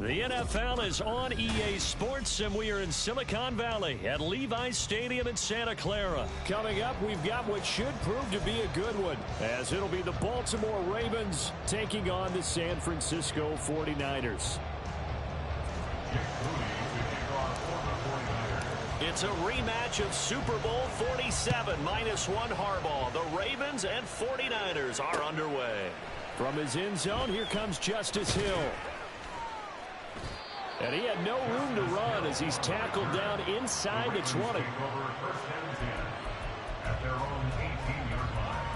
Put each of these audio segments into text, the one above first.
The NFL is on EA Sports, and we are in Silicon Valley at Levi's Stadium in Santa Clara. Coming up, we've got what should prove to be a good one, as it'll be the Baltimore Ravens taking on the San Francisco 49ers. It's a rematch of Super Bowl 47, -1 Harbaugh. The Ravens and 49ers are underway. From his end zone, here comes Justice Hill. And he had no room to run as he's tackled down inside the 20. At their own 18-yard line.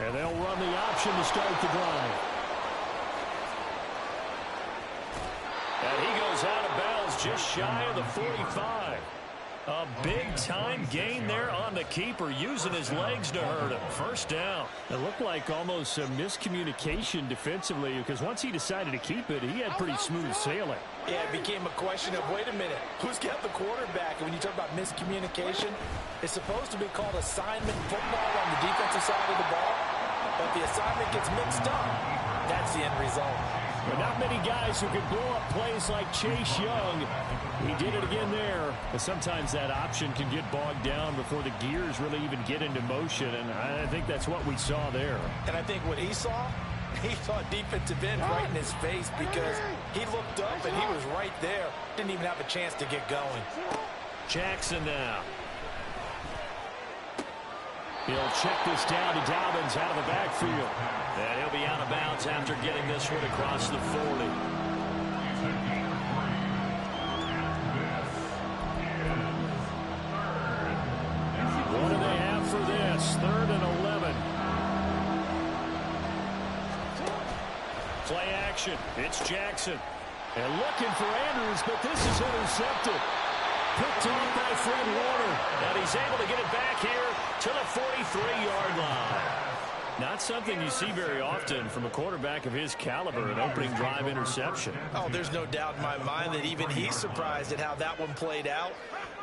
And they'll run the option to start the drive. And he goes out of bounds just shy of the 45. A big-time gain there on the keeper, using his legs to hurt him. First down. It looked like almost a miscommunication defensively, because once he decided to keep it, he had pretty smooth sailing. Yeah, it became a question of, wait a minute, who's got the quarterback? And when you talk about miscommunication, it's supposed to be called assignment football on the defensive side of the ball, but the assignment gets mixed up. That's the end result. But not many guys who can blow up plays like Chase Young. He did it again there. But sometimes that option can get bogged down before the gears really even get into motion, and I think that's what we saw there. And I think what he saw defensive end right in his face, because he looked up and he was right there. Didn't even have a chance to get going. Jackson now. He'll check this down to Dobbins out of the backfield. And he'll be out of bounds after getting this one across the 40. What do they have for this? 3rd and 11. Play action. It's Jackson. And looking for Andrews, but this is intercepted. Picked off by Fred Warner. And he's able to get it back here to the 43-yard line. Not something you see very often from a quarterback of his caliber, an opening drive interception. Oh, there's no doubt in my mind that even he's surprised at how that one played out.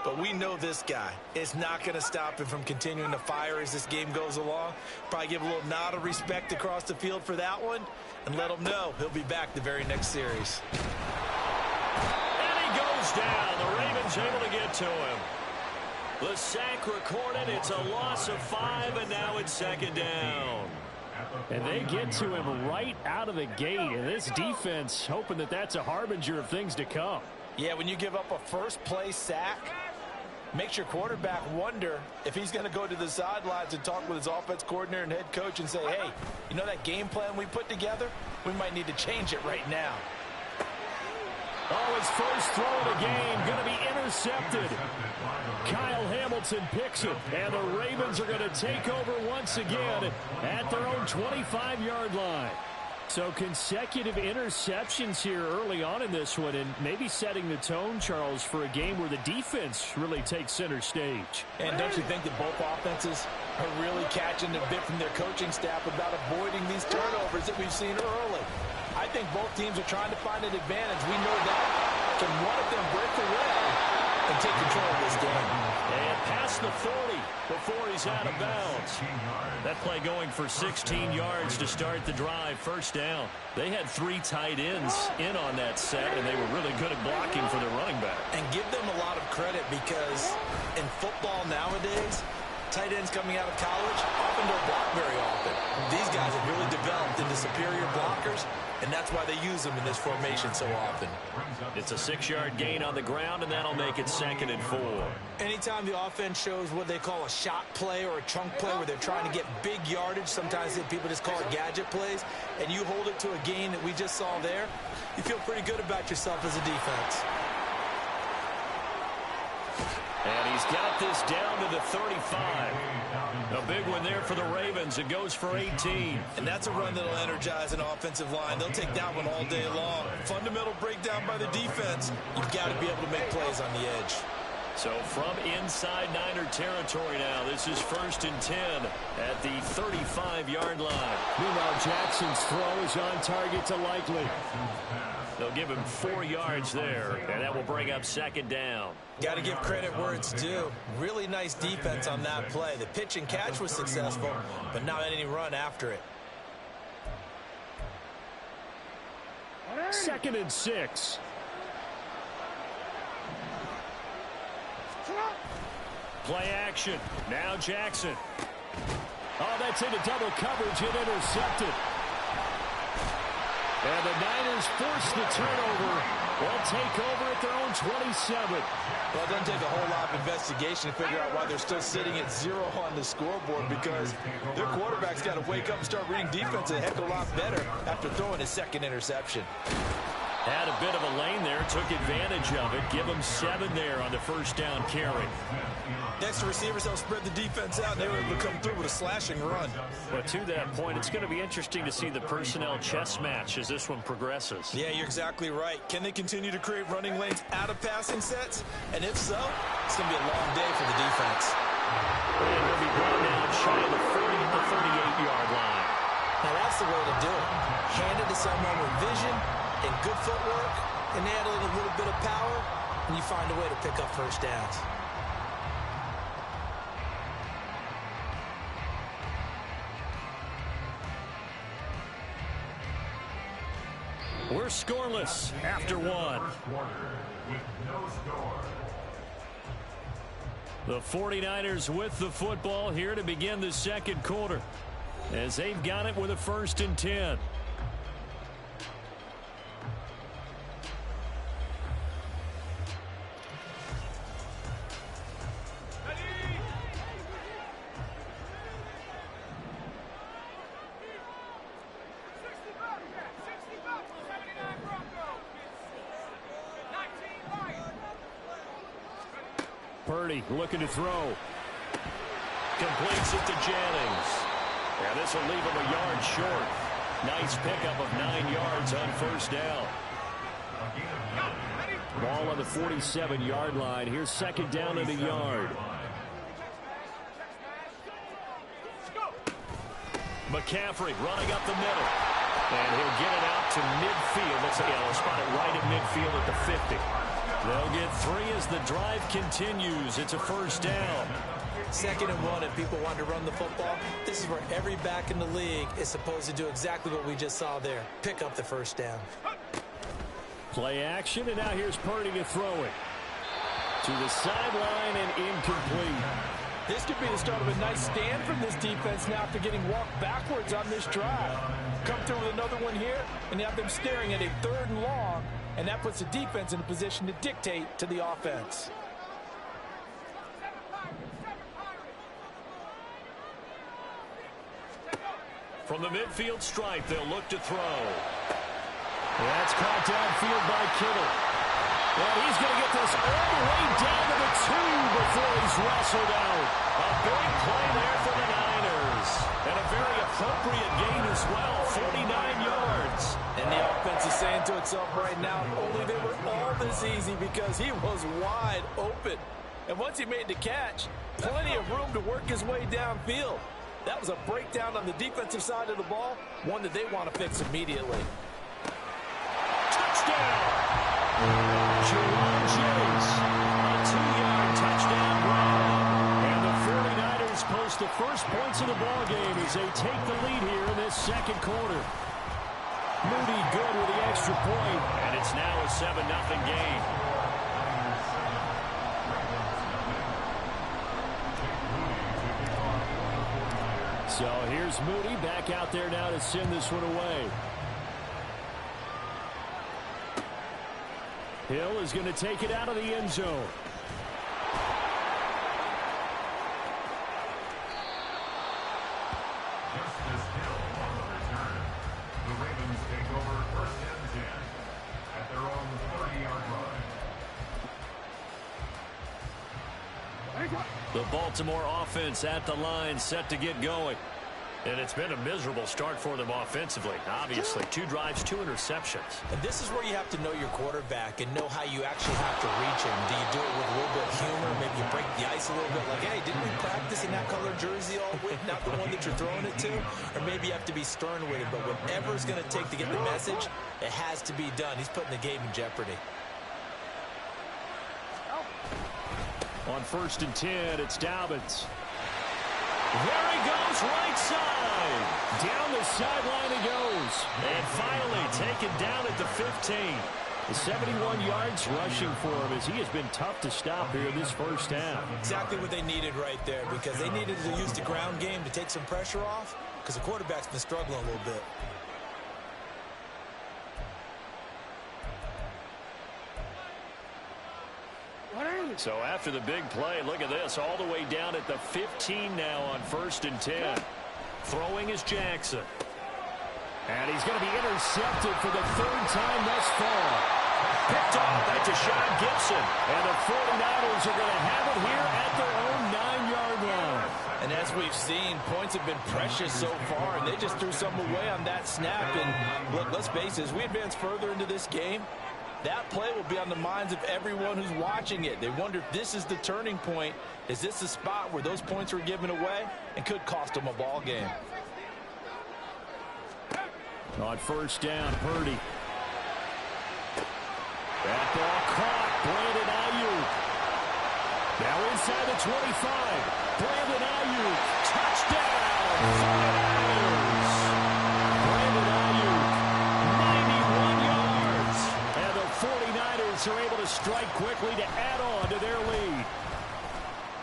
But we know this guy is not going to stop him from continuing to fire as this game goes along. Probably give a little nod of respect across the field for that one, and let him know he'll be back the very next series. And he goes down. The Ravens able to get to him. The sack recorded. It's a loss of 5, and now it's 2nd down. And they get to him right out of the gate. And this defense hoping that that's a harbinger of things to come. Yeah, when you give up a first-play sack, makes your quarterback wonder if he's going to go to the sidelines and talk with his offense coordinator and head coach and say, hey, you know that game plan we put together? We might need to change it right now. Oh, his first throw of the game going to be intercepted. Kyle Hamilton picks it, and the Ravens are going to take over once again at their own 25-yard line. So consecutive interceptions here early on in this one, and maybe setting the tone, Charles, for a game where the defense really takes center stage. And don't you think that both offenses are really catching a bit from their coaching staff about avoiding these turnovers that we've seen early? I think both teams are trying to find an advantage. We know that. Can one of them break away and take control of this game? And past the 40 before he's out of bounds. That play going for 16 yards to start the drive. First down. They had 3 tight ends in on that set, and they were really good at blocking for their running back. And give them a lot of credit, because in football nowadays, tight ends coming out of college often don't block very often. These guys have really developed into superior blockers, and that's why they use them in this formation so often. It's a 6-yard gain on the ground, and that'll make it 2nd and 4. Anytime the offense shows what they call a shot play or a chunk play where they're trying to get big yardage, sometimes people just call it gadget plays, and you hold it to a gain that we just saw there, you feel pretty good about yourself as a defense. And he's got this down to the 35. A big one there for the Ravens. It goes for 18. And that's a run that'll energize an offensive line. They'll take that one all day long. Fundamental breakdown by the defense. You've got to be able to make plays on the edge. So from inside Niner territory now, this is 1st and 10 at the 35-yard line. Meanwhile, Jackson's throw is on target to Likely. They'll give him 4 yards there, and that will bring up 2nd down. Got to give credit where it's due. Really nice defense on that play. The pitch and catch was successful, but not any run after it. 2nd and 6. Play action. Now Jackson. Oh, that's into double coverage and intercepted. And the Niners force the turnover. They'll take over at their own 27. Well, it doesn't take a whole lot of investigation to figure out why they're still sitting at 0 on the scoreboard, because their quarterback's got to wake up and start reading defense a heck of a lot better after throwing his 2nd interception. Had a bit of a lane there, took advantage of it. Give them 7 there on the 1st down carry. Next receivers, they'll spread the defense out, and they were able to come through with a slashing run. But to that point, it's going to be interesting to see the personnel chess match as this one progresses. Yeah, you're exactly right. Can they continue to create running lanes out of passing sets? And if so, it's going to be a long day for the defense. And he'll be brought down shy of the 30 to the 38-yard line. Now that's the way to do it. Hand it to someone with vision and good footwork, and add a little bit of power, and you find a way to pick up 1st downs. We're scoreless after 1. The 49ers with the football here to begin the 2nd quarter, as they've got it with a 1st and 10. Purdy looking to throw. Completes it to Jennings. Yeah, this will leave him a yard short. Nice pickup of 9 yards on 1st down. Ball on the 47-yard line. Here's 2nd down and a yard. McCaffrey running up the middle. And he'll get it out to midfield. Looks like he'll spot it right at midfield at the 50. They'll get 3 as the drive continues. It's a 1st down. 2nd and 1, if people want to run the football, this is where every back in the league is supposed to do exactly what we just saw there. Pick up the 1st down. Play action, and now here's Purdy to throw it. To the sideline and incomplete. This could be the start of a nice stand from this defense now after getting walked backwards on this drive. Come through with another one here, and you have them staring at a 3rd and long, and that puts the defense in a position to dictate to the offense. From the midfield stripe, they'll look to throw. That's caught downfield by Kittle. And he's going to get this all the way down to the 2 before he's wrestled out. A big play there for the Niners. And a very appropriate gain as well, 49 yards. And the offense is saying to itself right now, only they were all this easy because he was wide open. And once he made the catch, plenty of room to work his way downfield. That was a breakdown on the defensive side of the ball, one that they want to fix immediately. Touchdown! Jerome Chase, a 2-yard touchdown run. And the 49ers post the first points of the ball game as they take the lead here in this 2nd quarter. Moody good with the extra point, and it's now a 7-0 game. So here's Moody back out there now to send this one away. Hill is going to take it out of the end zone. Just as Hill on the return, the Ravens take over 1st and 10 at their own 30-yard line. The Baltimore offense at the line, set to get going. And it's been a miserable start for them offensively. Obviously, 2 drives, 2 interceptions. And this is where you have to know your quarterback and know how you actually have to reach him. Do you do it with a little bit of humor? Maybe you break the ice a little bit like, hey, didn't we practice in that color jersey all week? Not the one that you're throwing it to? Or maybe you have to be stern with it. But whatever it's going to take to get the message, it has to be done. He's putting the game in jeopardy. On 1st and 10, it's Dobbins. There he goes, right side. Down the sideline he goes. And finally taken down at the 15. The 71 yards rushing for him as he has been tough to stop here this first half. Exactly what they needed right there, because they needed to use the ground game to take some pressure off, because the quarterback's been struggling a little bit. So after the big play, look at this, all the way down at the 15 now on 1st and 10. Throwing is Jackson. And he's going to be intercepted for the 3rd time thus far. Picked off by Deshaun Gibson. And the 49ers are going to have it here at their own 9-yard line. And as we've seen, points have been precious so far, and they just threw some away on that snap. And look, let's face it, as we advance further into this game, that play will be on the minds of everyone who's watching it. They wonder if this is the turning point. Is this the spot where those points were given away and could cost them a ball game? On 1st down, Purdy. That ball caught. Brandon Ayuk. Now inside the 25. Brandon Ayuk. Touchdown. 49ers. Brandon Ayuk. 91 yards. And the 49ers are able to strike quickly to add on to their lead.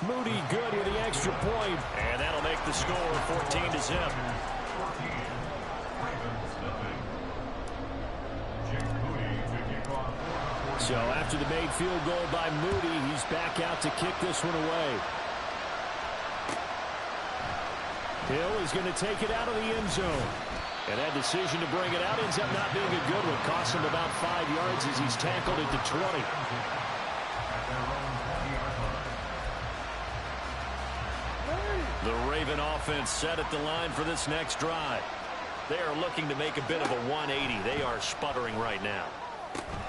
Moody good with the extra point. And that'll make the score 14-0. So after the made field goal by Moody, he's back out to kick this one away. Hill is going to take it out of the end zone. And that decision to bring it out ends up not being a good one. Costs him about 5 yards as he's tackled at the 20. The Raven offense set at the line for this next drive. They are looking to make a bit of a 180. They are sputtering right now.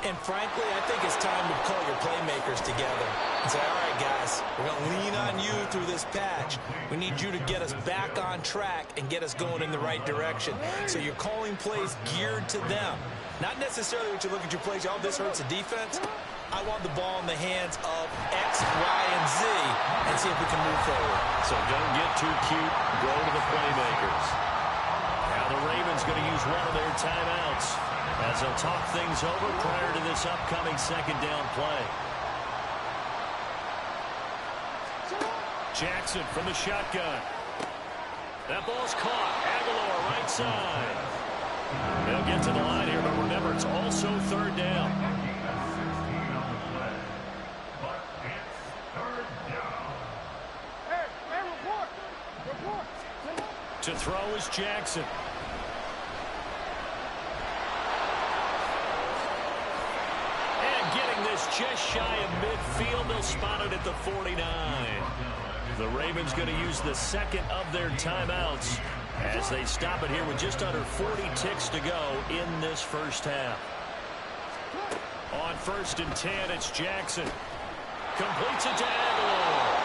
And frankly, I think it's time to call your playmakers together and say, all right, guys, we're going to lean on you through this patch. We need you to get us back on track and get us going in the right direction. So you're calling plays geared to them. Not necessarily what you look at your plays, oh, this hurts the defense. I want the ball in the hands of X, Y, and Z and see if we can move forward. So don't get too cute. Go to the playmakers. Now the Ravens going to use one of their timeouts as they'll talk things over prior to this upcoming 2nd down play. Jackson from the shotgun. That ball's caught. Aguilar right side. They'll get to the line here, but remember, it's also 3rd down. To throw is Jackson. Getting this just shy of midfield. They'll spot it at the 49. The Ravens going to use the 2nd of their timeouts as they stop it here with just under 40 ticks to go in this first half. On 1st and 10, it's Jackson. Completes it to Aguilar.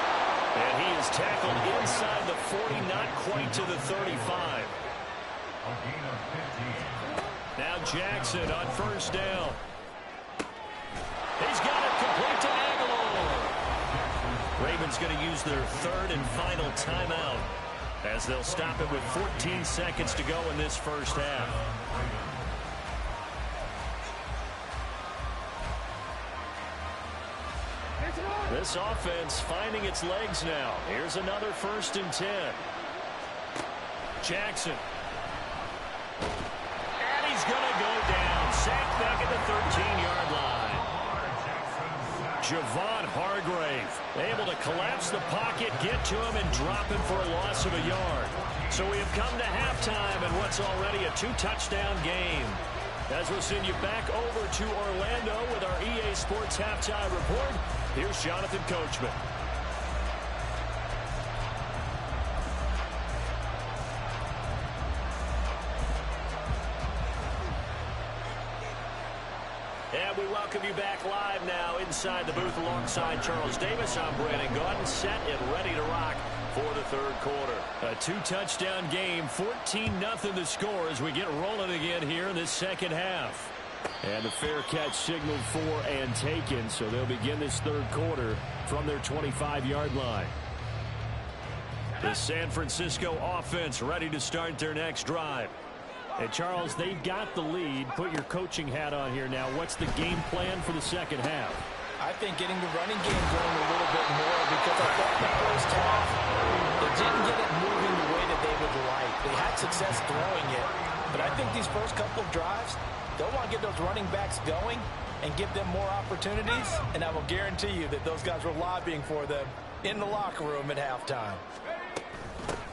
And he is tackled inside the 40, not quite to the 35. Now Jackson on 1st down. He's got it complete to Aguilar. Ravens going to use their 3rd and final timeout as they'll stop it with 14 seconds to go in this first half. This offense finding its legs now. Here's another 1st and 10. Jackson. And he's going to go down. Sacked back at the 13-yard line. Javon Hargrave able to collapse the pocket, get to him, and drop him for a loss of a yard. So we have come to halftime in what's already a 2-touchdown game. As we'll send you back over to Orlando with our EA Sports Halftime Report, here's Jonathan Coachman. live now inside the booth alongside Charles Davis. I'm Brandon Gaudin, set and ready to rock for the third quarter. A two-touchdown game, 14-0 the score as we get rolling again here in this second half. And the fair catch signaled for and taken, so they'll begin this third quarter from their 25-yard line. The San Francisco offense ready to start their next drive. And Charles, they've got the lead. Put your coaching hat on here now. What's the game plan for the second half? I think getting the running game going a little bit more, because I thought the first half, they didn't get it moving the way that they would like. They had success throwing it, but I think these first couple of drives, they'll want to get those running backs going and give them more opportunities, and I will guarantee you that those guys were lobbying for them in the locker room at halftime.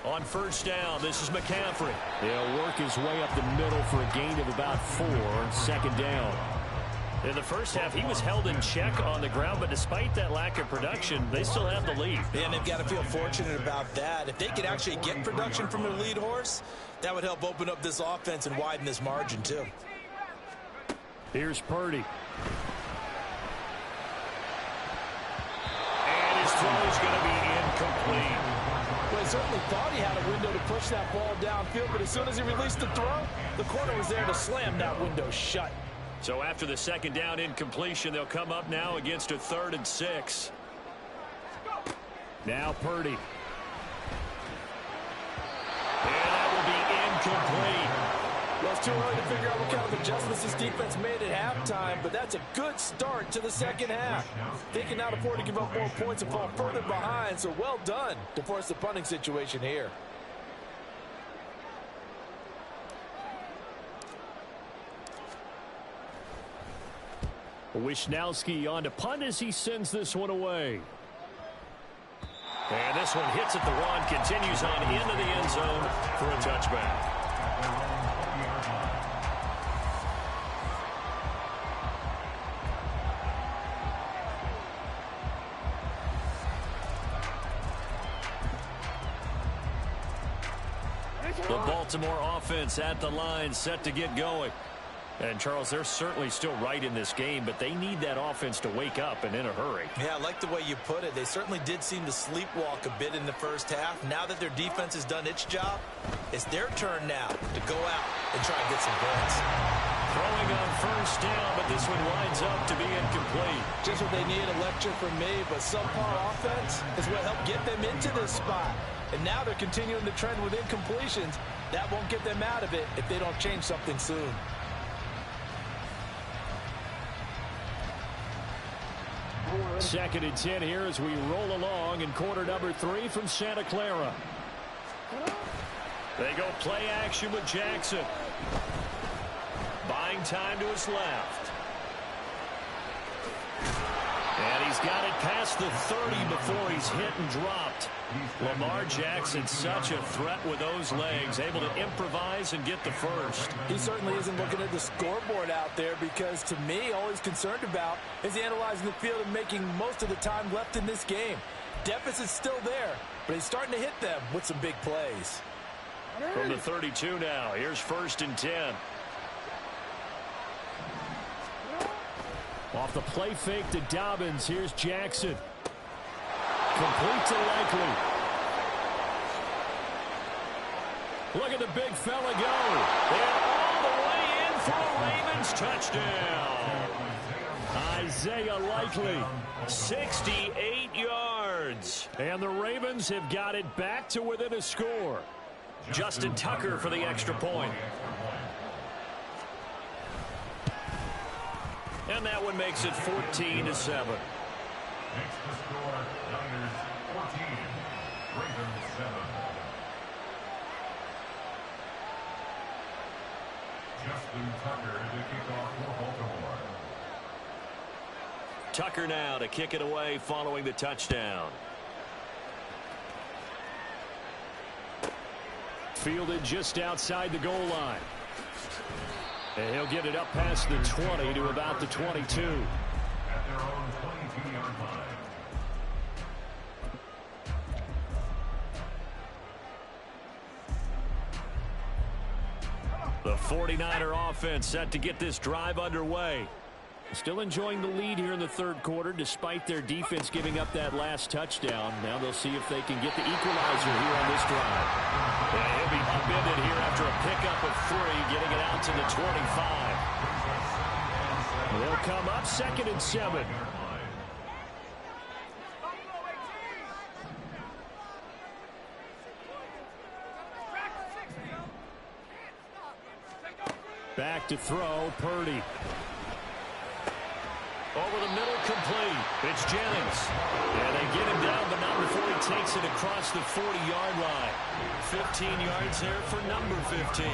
On first down, this is McCaffrey. He'll work his way up the middle for a gain of about 4, second down. In the first half, he was held in check on the ground, but despite that lack of production, they still have the lead. And they've got to feel fortunate about that. If they could actually get production from their lead horse, that would help open up this offense and widen this margin, too. Here's Purdy. And his throw is going to be incomplete. Well, he certainly thought he had a window to push that ball downfield, but as soon as he released the throw, the corner was there to slam that window shut. So after the second down incompletion, they'll come up now against a 3rd and 6. Now Purdy. And that will be incomplete. Well, it's too early to figure out what kind of adjustments this defense made at halftime, but that's a good start to the second half. They can now afford to give up more points and fall further behind, so well done to force the punting situation here. Wishnowski on to punt as he sends this one away. And this one hits at the 1, continues on into the end zone for a touchback. The Baltimore offense at the line, set to get going. And, Charles, they're certainly still right in this game, but they need that offense to wake up and in a hurry. Yeah, I like the way you put it. They certainly did seem to sleepwalk a bit in the first half. Now that their defense has done its job, it's their turn now to go out and try and get some points. Throwing on first down, but this one winds up to be incomplete. Just what they need, a lecture from me, but subpar offense is what helped get them into this spot. And now they're continuing the trend with incompletions. That won't get them out of it if they don't change something soon. Second and 10 here as we roll along in quarter number 3 from Santa Clara. They go play action with Jackson. Buying time to his left. And he's got it past the 30 before he's hit and dropped. Lamar Jackson, such a threat with those legs, able to improvise and get the first. He certainly isn't looking at the scoreboard out there, because to me, all he's concerned about is analyzing the field and making most of the time left in this game. Deficit's still there, but he's starting to hit them with some big plays. From the 32 now, here's 1st and 10. Off the play fake to Dobbins, here's Jackson. Complete to Likely. Look at the big fella go. And all the way in for a Ravens touchdown. Isaiah Likely, 68 yards. And the Ravens have got it back to within a score. Justin Tucker for the extra point. And that one makes it 14-7. Next to score, Niners 14, Ravens 7. Justin Tucker to kick off for Baltimore. Tucker now to kick it away following the touchdown. Fielded just outside the goal line. And he'll get it up past the 20 to about the 22. At their own 22-yard line. The 49er offense set to get this drive underway. Still enjoying the lead here in the third quarter, despite their defense giving up that last touchdown. Now they'll see if they can get the equalizer here on this drive. And he'll be upended here after a pickup of 3, getting it out to the 25. They'll come up 2nd and 7. Back to throw, Purdy. Over the middle, complete. It's Jennings. And they get him down, but not before he takes it across the 40-yard line. 15 yards there for number 15.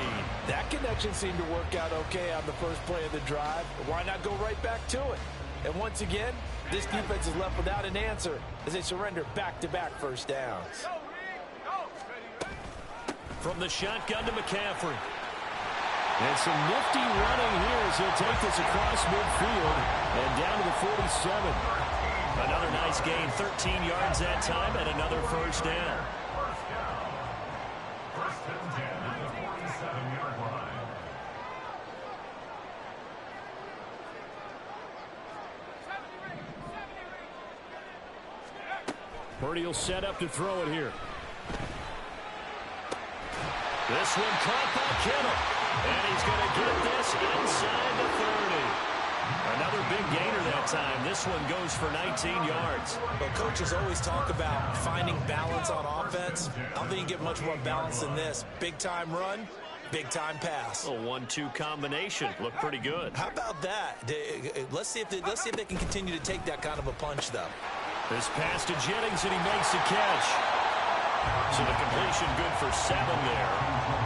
That connection seemed to work out okay on the first play of the drive. Why not go right back to it? And once again, this defense is left without an answer as they surrender back-to-back first downs. From the shotgun to McCaffrey. And some nifty running here as he'll take this across midfield and down to the 47. Another nice gain, 13 yards that time, and another first down. First and 10 at the 47-yard line. Purdy will set up to throw it here. This one caught by Kittle. And he's going to get this inside the 30. Another big gainer that time. This one goes for 19 yards. Well, coaches always talk about finding balance on offense. I don't think you get much more balance than this. Big-time run, big-time pass. A 1-2 combination. Looked pretty good. How about that? Let's see if they can continue to take that kind of a punch, though. This pass to Jennings, and he makes the catch. So the completion good for 7 there.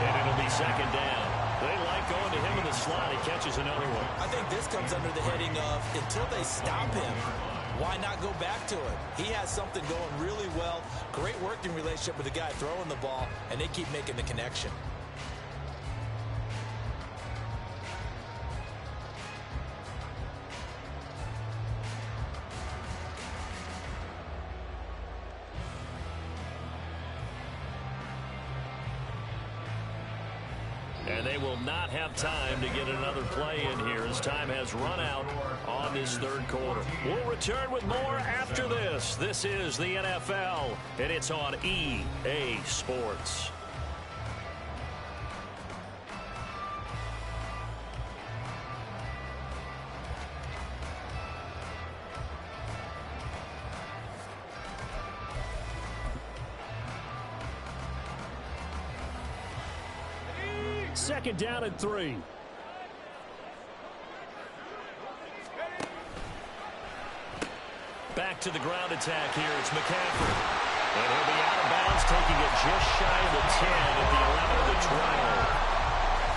And it'll be second down. They like going to him in the slot. He catches another one. I think this comes under the heading of until they stop him, why not go back to it? He has something going really well. Great working relationship with the guy throwing the ball, and they keep making the connection. And they will not have time to get another play in here as time has run out on this third quarter. We'll return with more after this. This is the NFL, and it's on EA Sports. Second down and 3. Back to the ground attack here. It's McCaffrey. And he'll be out of bounds, taking it just shy of the 10 at the 11 of the trial.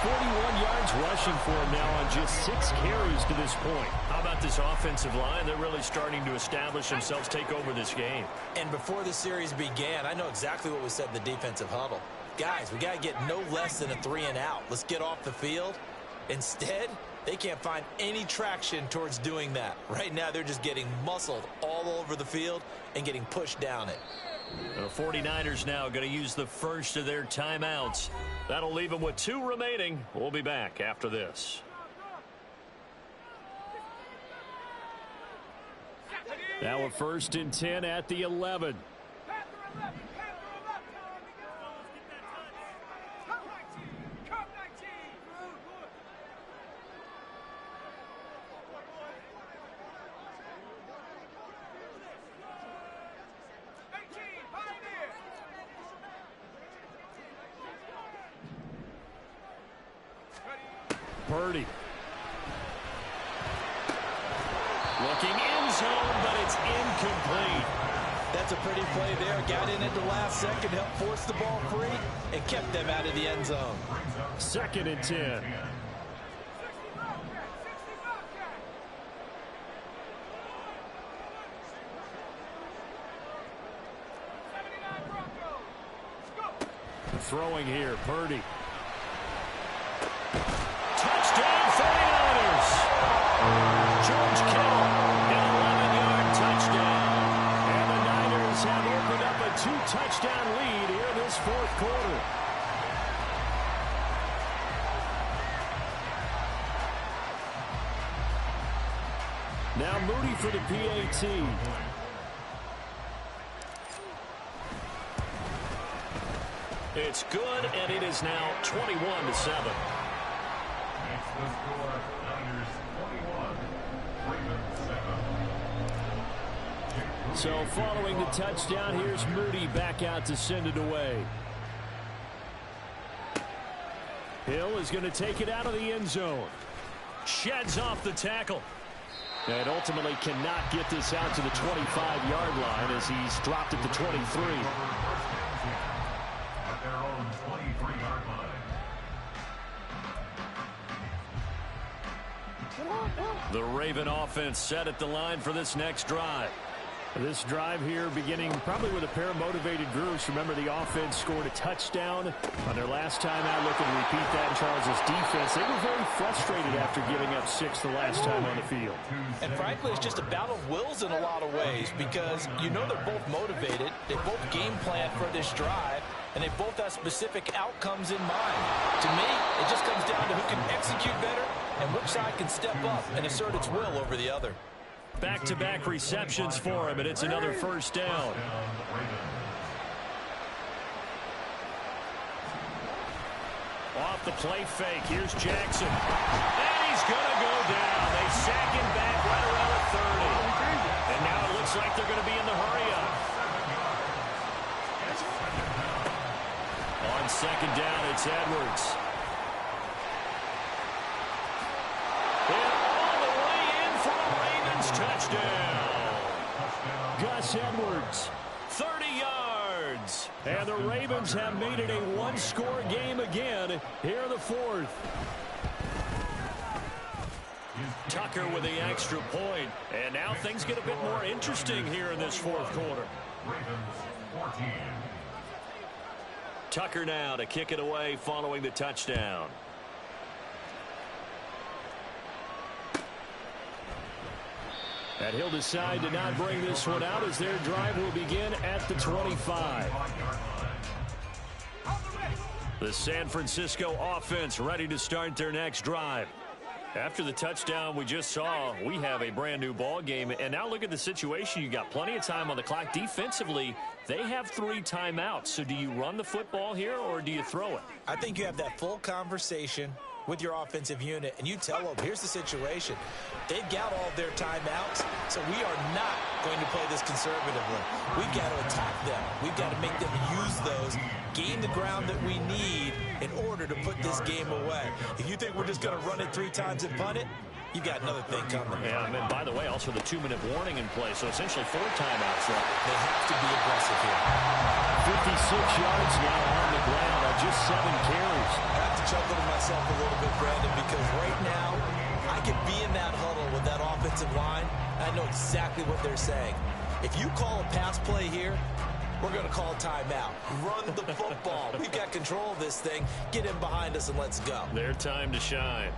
41 yards rushing for him now on just 6 carries to this point. How about this offensive line? They're really starting to establish themselves, take over this game. And before the series began, I know exactly what was said in the defensive huddle. Guys, we got to get no less than a 3-and-out. Let's get off the field. Instead, they can't find any traction towards doing that. Right now, they're just getting muscled all over the field and getting pushed down it. The 49ers now going to use the first of their timeouts. That'll leave them with 2 remaining. We'll be back after this. Now a 1st and 10 at the 11. Purdy. Looking end zone, but it's incomplete. That's a pretty play there. Got in at the last second, helped force the ball free, and kept them out of the end zone. 2nd and 10. Throwing here, Purdy. Touchdown 49ers. George Kittle, an 11-yard touchdown. And the Niners have opened up a 2-touchdown lead here in this fourth quarter. for the PAT. It's good, and it is now 21-7. Makes the score Niners 21, Ravens 7. So following the touchdown, here's Moody back out to send it away. Hill is going to take it out of the end zone. Sheds off the tackle. And ultimately cannot get this out to the 25-yard line as he's dropped at the 23. At their own 23-yard line. The Raven offense set at the line for this next drive. This drive here beginning probably with a pair of motivated groups. Remember, the offense scored a touchdown on their last time out. Looking to repeat that in Charles's defense. They were very frustrated after giving up 6 the last time on the field. And frankly, it's just a battle of wills in a lot of ways because you know they're both motivated. They both game plan for this drive, and they both have specific outcomes in mind. To me, it just comes down to who can execute better and which side can step up and assert its will over the other. Back-to-back receptions for him, and it's another first down. Off the play fake, here's Jackson. And he's going to go down. They sack him back right around the 30. And now it looks like they're going to be in the hurry-up. On second down, it's Edwards. Touchdown. Gus Edwards, 30 yards. And the Ravens have made it a one-score game again here in the fourth. Tucker with the extra point. And now things get a bit more interesting here in this fourth quarter. Ravens 14. Tucker now to kick it away following the touchdown. And he'll decide to not bring this one out as their drive will begin at the 25. The San Francisco offense ready to start their next drive. After the touchdown we just saw, we have a brand new ball game. And now look at the situation. You got plenty of time on the clock. Defensively, they have 3 timeouts. So do you run the football here or do you throw it? I think you have that full conversation with your offensive unit, and you tell them, here's the situation. They've got all their timeouts, so we are not going to play this conservatively. We've got to attack them. We've got to make them use those, gain the ground that we need in order to put this game away. If you think we're just going to run it 3 times and punt it, you've got another thing coming. Yeah, and by the way, also the 2-minute warning in play, so essentially 4 timeouts left. They have to be aggressive here. 56 yards now on the ground on just 7 carries. I have to chuckle to myself a little bit, Brandon, because right now I could be in that huddle with that offensive line. I know exactly what they're saying. If you call a pass play here, we're going to call timeout. Run the football. We've got control of this thing. Get in behind us and let's go. Their time to shine.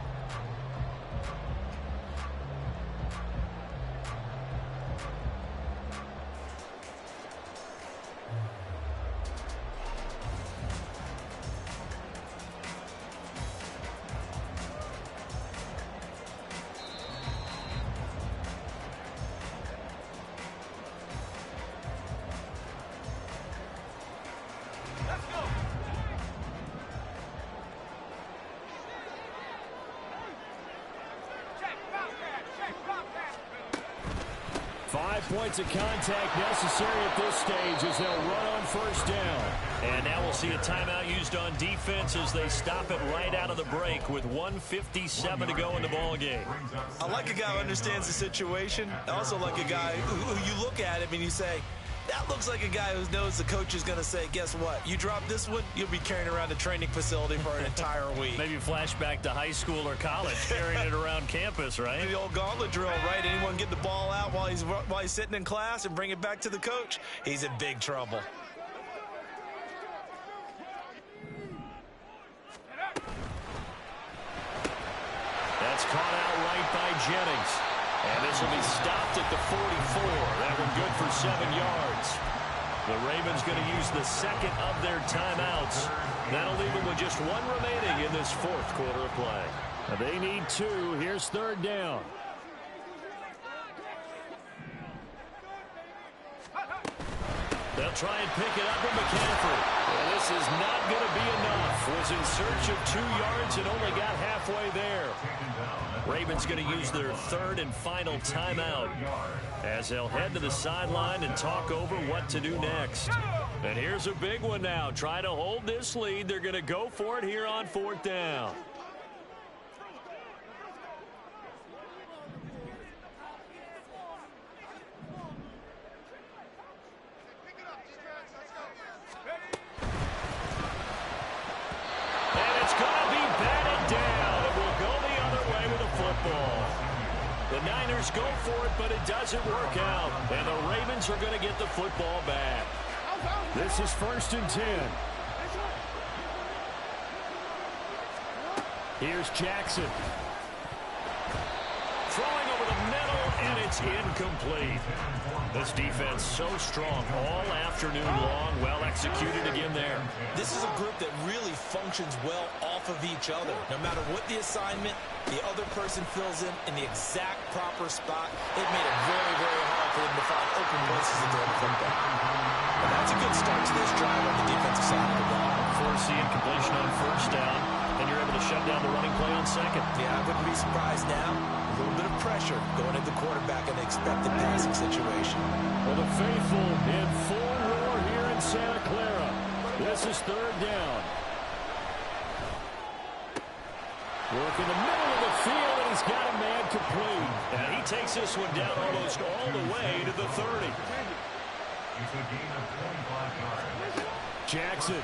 Let's go. 5 points of contact necessary at this stage as they'll run on first down. And now we'll see a timeout used on defense as they stop it right out of the break with 1:57 to go in the ball game. I like a guy who understands the situation. I also like a guy who you look at him and you say, that looks like a guy who knows the coach is going to say, guess what? You drop this one, you'll be carrying around a training facility for an entire week. Maybe flashback to high school or college, carrying it around campus, right? The old gauntlet drill, right? Anyone get the ball out while he's sitting in class and bring it back to the coach? He's in big trouble. That's caught out right by Jennings. And this will be stopped at the 44. That one good for 7 yards. The Ravens going to use the second of their timeouts. That'll leave them with just one remaining in this fourth quarter of play. Now they need 2. Here's third down. They'll try and pick it up with McCaffrey. And this is not going to be enough. Was in search of 2 yards and only got halfway there. Ravens going to use their third and final timeout as they'll head to the sideline and talk over what to do next. And here's a big one now. Try to hold this lead. They're going to go for it here on 4th down. The Niners go for it, but it doesn't work out. And the Ravens are going to get the football back. This is 1st and 10. Here's Jackson. Throwing over the middle, and it's incomplete. This defense so strong all afternoon long. Well executed again there. This is a group that really functions well off of each other. No matter what the assignment, the other person fills in the exact proper spot. It made it very, very hard for them to find open places to throw the football. And that's a good start to this drive on the defensive side of the ball. Forcing incompletion on 1st down, and you're able to shut down the running play on 2nd. Yeah, I wouldn't be surprised now. A little bit of pressure going into the quarterback in the expected passing situation. Well, the faithful in full roar here in Santa Clara. This is 3rd down. Work in the middle of the field, and he's got a man complete. And he takes this one down almost all the way to the 30. It's a gain of 25 yards. Jackson.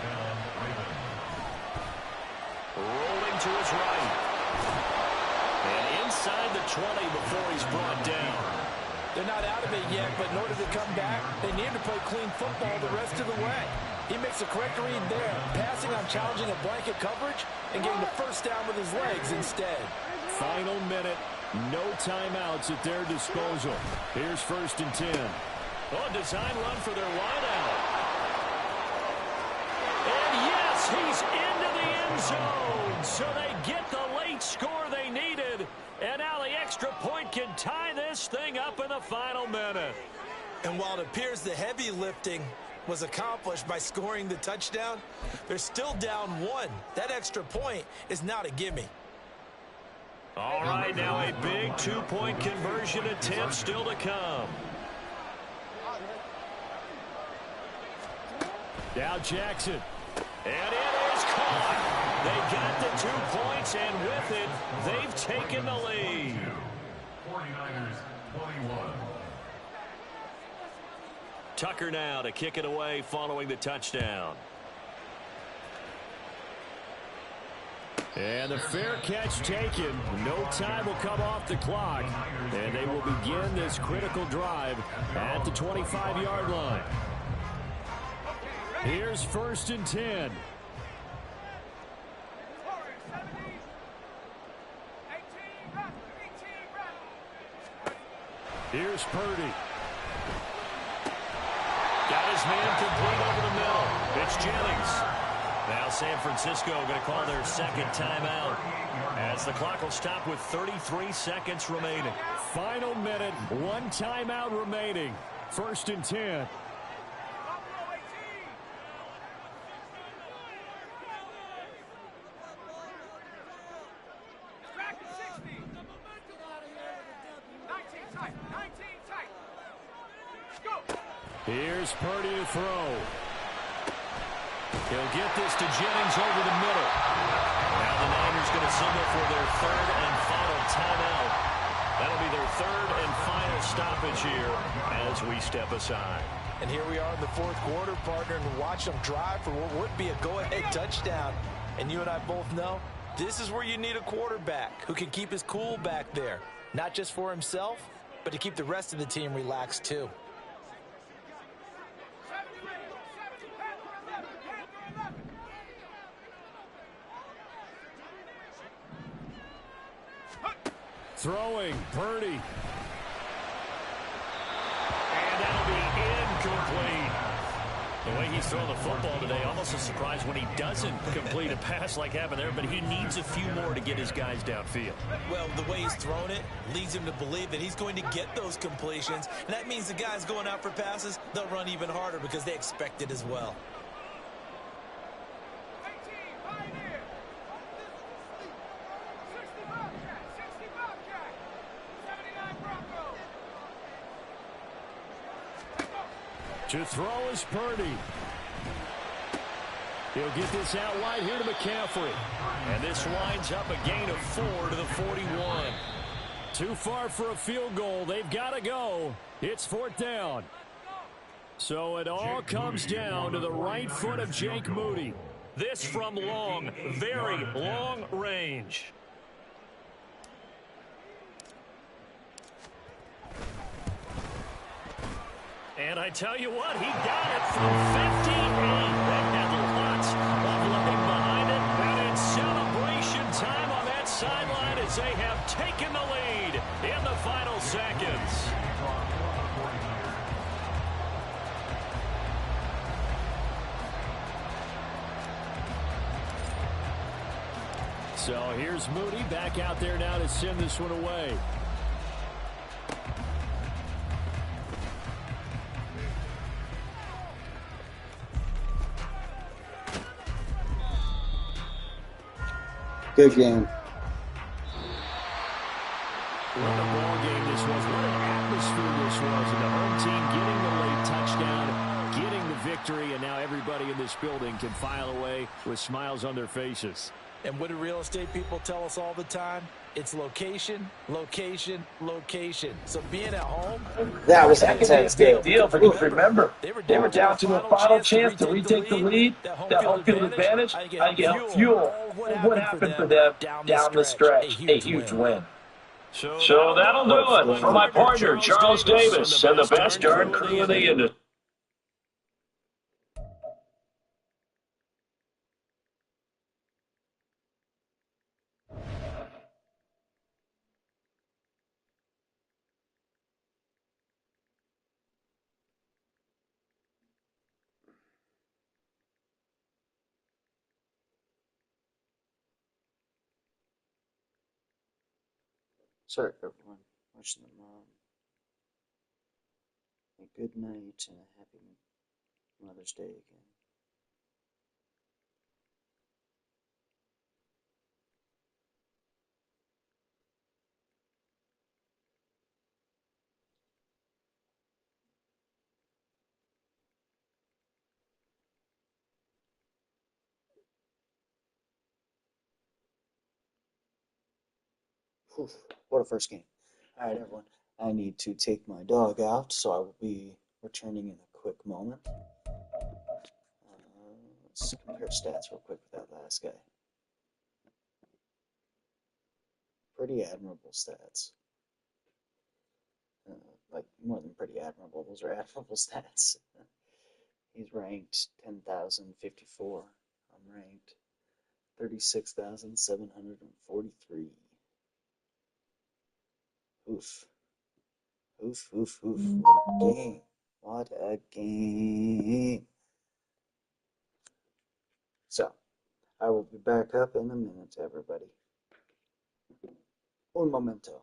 Rolling to his right. And inside the 20 before he's brought down. They're not out of it yet, but in order to come back, they need to play clean football the rest of the way. He makes a correct read there, passing on challenging a blanket coverage and getting the 1st down with his legs instead. Final minute, no timeouts at their disposal. Here's 1st and 10. Oh, design run for their wideout. And yes, he's into the end zone. So they get the late score they needed. And now the extra point can tie this thing up in the final minute. And while it appears the heavy lifting was accomplished by scoring the touchdown, they're still down 1. That extra point is not a gimme. All right, now a big 2-point conversion attempt still to come. Now Jackson. And it is caught. They got the 2 points, and with it, they've taken the lead. 49ers 21. Tucker now to kick it away following the touchdown. And the fair catch taken. No time will come off the clock. And they will begin this critical drive at the 25-yard line. Here's 1st and 10. Here's Purdy. Got his man complete over the middle. It's Jennings. Now San Francisco going to call their 2nd timeout as the clock will stop with 33 seconds remaining. Final minute, 1 timeout remaining. 1st and 10. Here's Purdy to throw. He'll get this to Jennings over the middle. Now the Niners going to signal for their 3rd and final timeout. That'll be their 3rd and final stoppage here as we step aside. And here we are in the 4th quarter, partner, and watch them drive for what would be a go-ahead touchdown. And you and I both know this is where you need a quarterback who can keep his cool back there. Not just for himself, but to keep the rest of the team relaxed too. Throwing, Purdy. And that'll be incomplete. The way he's throwing the football today, almost a surprise when he doesn't complete a pass like happened there, but he needs a few more to get his guys downfield. Well, the way he's thrown it leads him to believe that he's going to get those completions, and that means the guys going out for passes, they'll run even harder because they expect it as well. To throw is Purdy. He'll get this out wide here to McCaffrey. And this winds up a gain of 4 to the 41. Too far for a field goal. They've got to go. It's 4th down. So it all comes down to the right foot of Jake Moody. This from long, very long range. And I tell you what, he got it from 58. That had lots of living behind it. And it's celebration time on that sideline as they have taken the lead in the final seconds. So here's Moody back out there now to send this one away. Good game. What a ball game this was. What an atmosphere this was. And the home team getting the late touchdown, getting the victory, and now everybody in this building can file away with smiles on their faces. And what do real estate people tell us all the time? It's location, location, location. So being at home, that was a intense game. Deal, because remember, they were down to a final chance to retake the lead. That home field advantage, how you get fuel. What happened for them down the stretch? A huge win. So that'll do it for my partner, Charles Davis, and the best darn crew in the industry. Sorry, everyone. Wishing them a good night and a happy Mother's Day again. Whew, what a first game. All right, everyone. I need to take my dog out, so I will be returning in a quick moment. Let's compare stats real quick with that last guy. Pretty admirable stats. Like, more than pretty admirable. Those are admirable stats. He's ranked 10,054. I'm ranked 36,743. Oof. Oof, oof, oof. What a game. What a game. So, I will be back up in a minute, everybody. Un momento.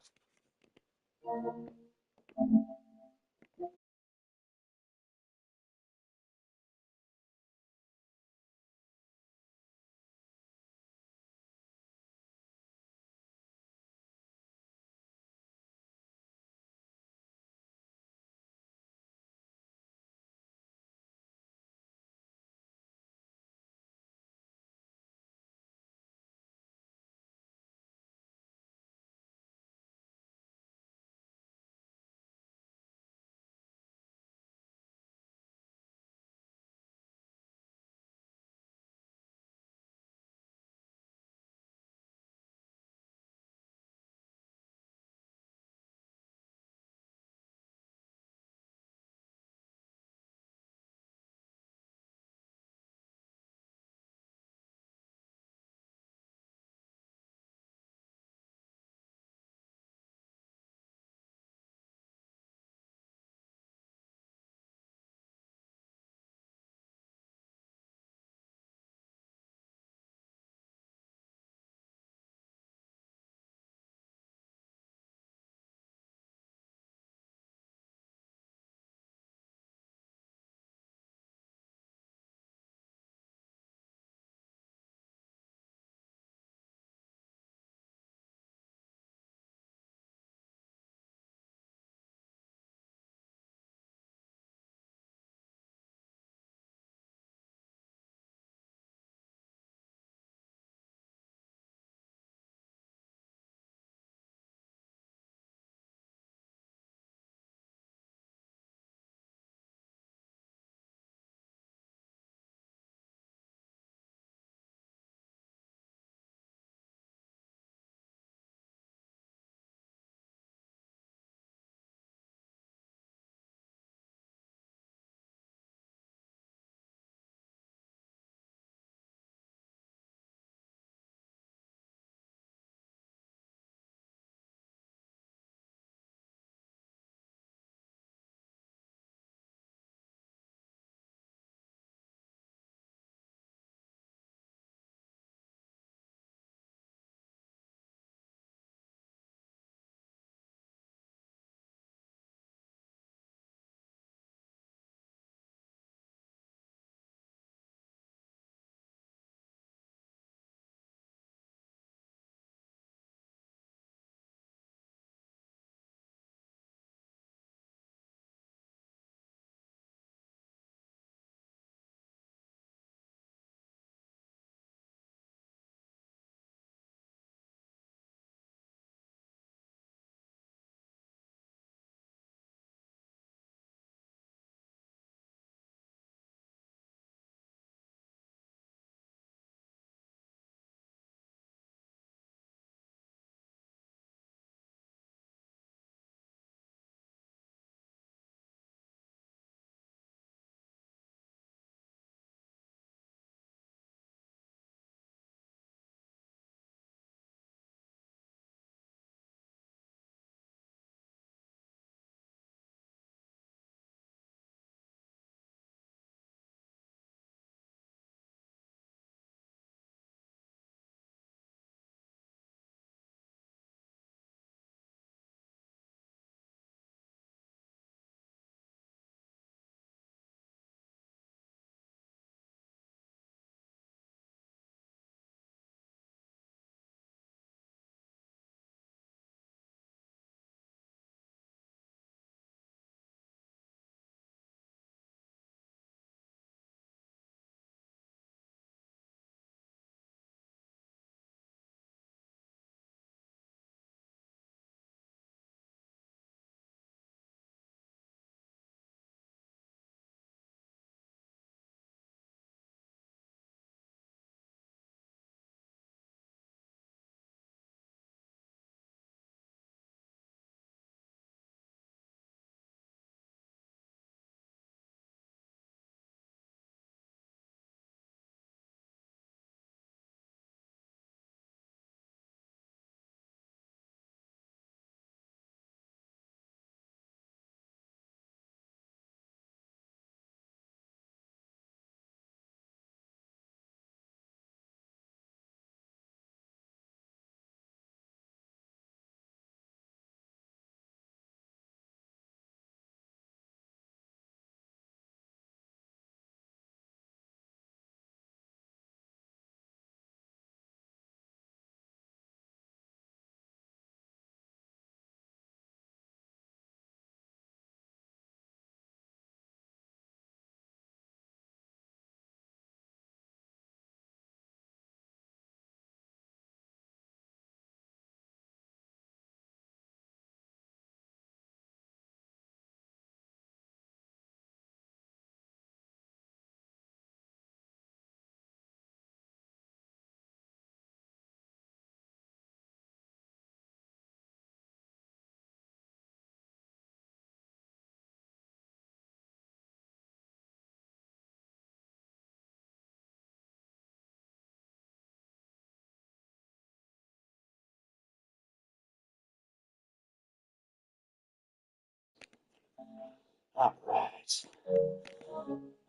Alright.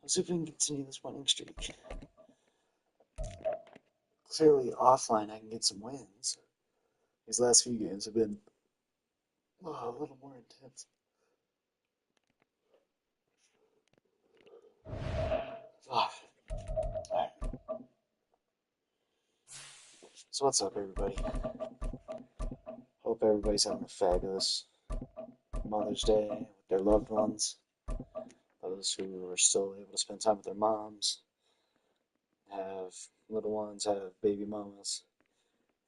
Let's see if we can continue this winning streak. Clearly, offline, I can get some wins. These last few games have been a little more intense. Alright. So what's up, everybody? Hope everybody's having a fabulous Mother's Day with their loved ones. Those who are still able to spend time with their moms, have little ones, have baby mamas,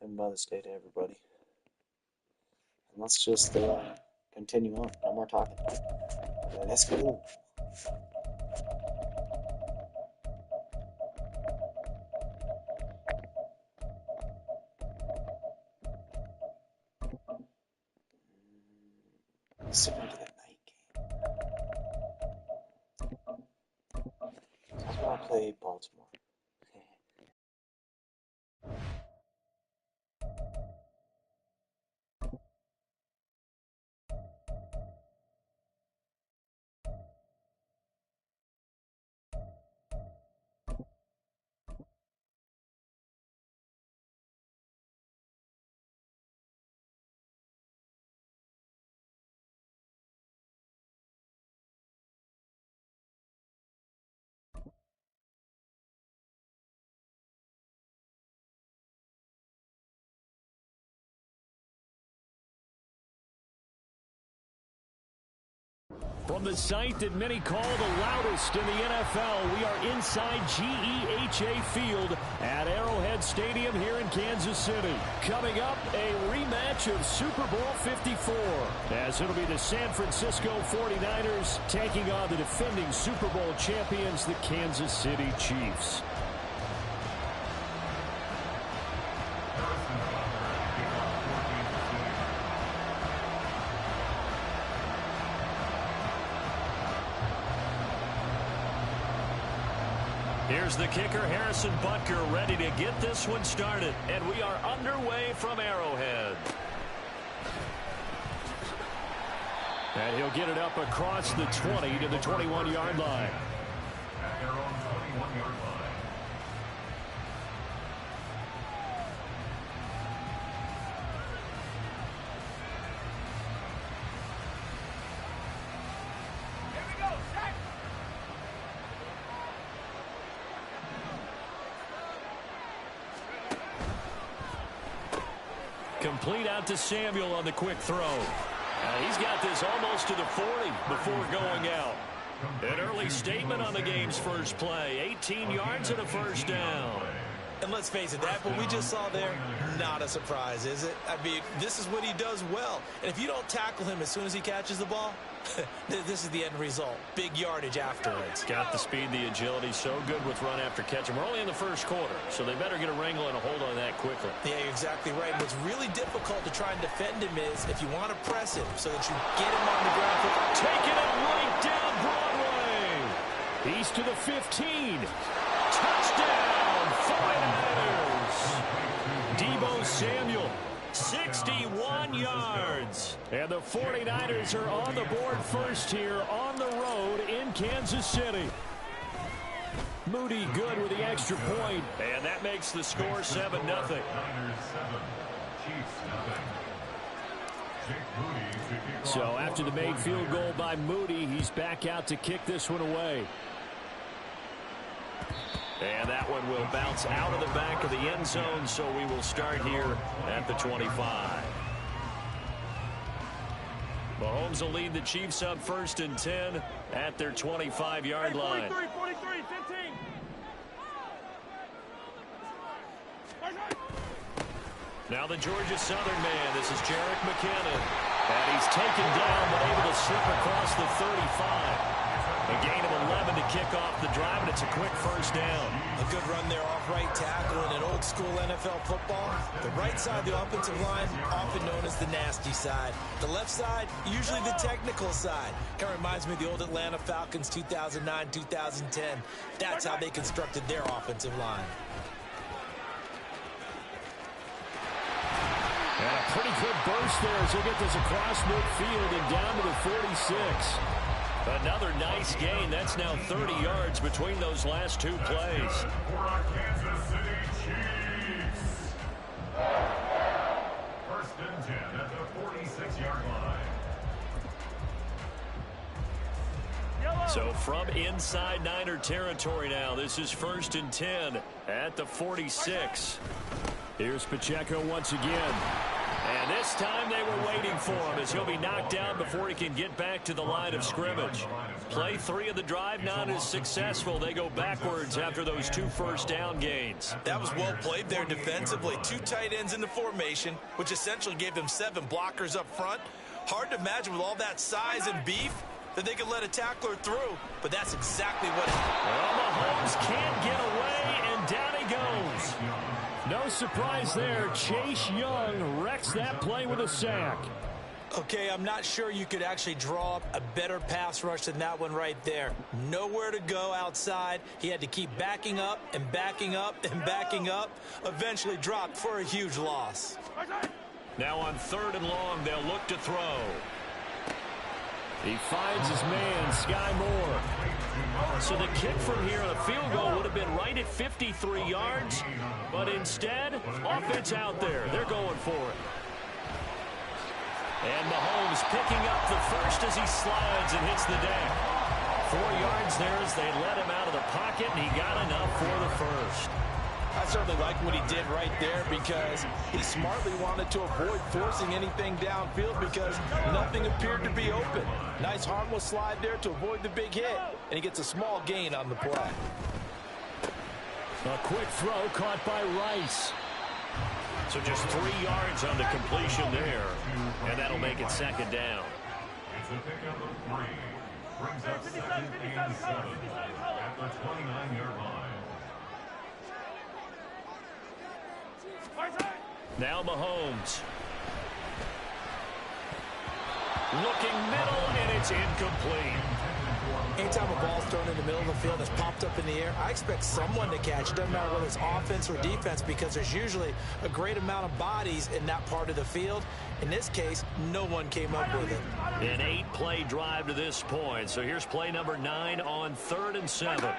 and Mother's Day to everybody. And let's just continue on. No more talking. Let's go. Let's see if we can get that night game. I'm going to play Baltimore. From the site that many call the loudest in the NFL, we are inside GEHA Field at Arrowhead Stadium here in Kansas City. Coming up, a rematch of Super Bowl 54, as it'll be the San Francisco 49ers taking on the defending Super Bowl champions, the Kansas City Chiefs. Here's the kicker, Harrison Butker, ready to get this one started. And we are underway from Arrowhead. And he'll get it up across the 20 to the 21-yard line. At their own 21-yard line. Complete out to Samuel on the quick throw. He's got this almost to the 40 before going out. An early statement on the game's first play. 18 yards and a first down. And let's face it, that what we just saw there, not a surprise, is it? I mean, this is what he does well. And if you don't tackle him as soon as he catches the ball, this is the end result. Big yardage afterwards. Got the speed, the agility, so good with run after catch. And we're only in the first quarter, so they better get a wrangle and a hold on that quickly. Yeah, you're exactly right. What's really difficult to try and defend him is if you want to press him so that you get him on the ground. Taking it right down Broadway. He's to the 15. Touchdown, 49ers. Deebo Samuel. 61 yards. And the 49ers are on the board first here on the road in Kansas City. Moody good with the extra point, and that makes the score 7-0. So after the made field goal by Moody, he's back out to kick this one away. And that one will bounce out of the back of the end zone, so we will start here at the 25. Mahomes will lead the Chiefs up 1st and 10 at their 25-yard line. 43, 15. Now the Georgia Southern man. This is Jerick McKinnon. And he's taken down, but able to slip across the 35. A gain of 11 to kick off the drive, and it's a quick first down. A good run there off right tackle in an old-school NFL football. The right side of the offensive line, often known as the nasty side. The left side, usually the technical side. Kind of reminds me of the old Atlanta Falcons 2009, 2010. That's how they constructed their offensive line. And a pretty good burst there as he'll get this across midfield and down to the 46. Another nice gain. That's now 30 yards between those last two plays. For our Kansas City Chiefs. First and 10 at the 46-yard line. So from inside Niner territory now, this is first and 10 at the 46. Here's Pacheco once again. And this time they were waiting for him as he'll be knocked down before he can get back to the line of scrimmage. Play 3 of the drive not as successful. They go backwards after those 2 first-down gains. That was well played there defensively. 2 tight ends in the formation, which essentially gave them 7 blockers up front. Hard to imagine with all that size and beef that they could let a tackler through, but that's exactly what happened. Well, Mahomes can't get away, and down he goes. No surprise there. Chase Young wrecks that play with a sack. Okay, I'm not sure you could actually draw up a better pass rush than that one right there. Nowhere to go outside. He had to keep backing up and backing up and backing up. Eventually dropped for a huge loss. Now on 3rd and long, they'll look to throw. He finds his man, Sky Moore. So the kick from here, the field goal would have been right at 53 yards. But instead, offense out there. They're going for it. And Mahomes picking up the first as he slides and hits the deck. 4 yards there as they let him out of the pocket, and he got enough for the first. I certainly like what he did right there because he smartly wanted to avoid forcing anything downfield because nothing appeared to be open. Nice harmless slide there to avoid the big hit, and he gets a small gain on the play. A quick throw caught by Rice. So just 3 yards on the completion there, and that'll make it 2nd down. It's a pickup of 3. Brings up 2nd and 7 at the 29-yard line. Now Mahomes. Looking middle, and it's incomplete. Anytime a ball's thrown in the middle of the field that's popped up in the air, I expect someone to catch it. Doesn't matter whether it's offense or defense because there's usually a great amount of bodies in that part of the field. In this case, no one came up with it. An 8-play drive to this point. So here's play number 9 on 3rd and 7.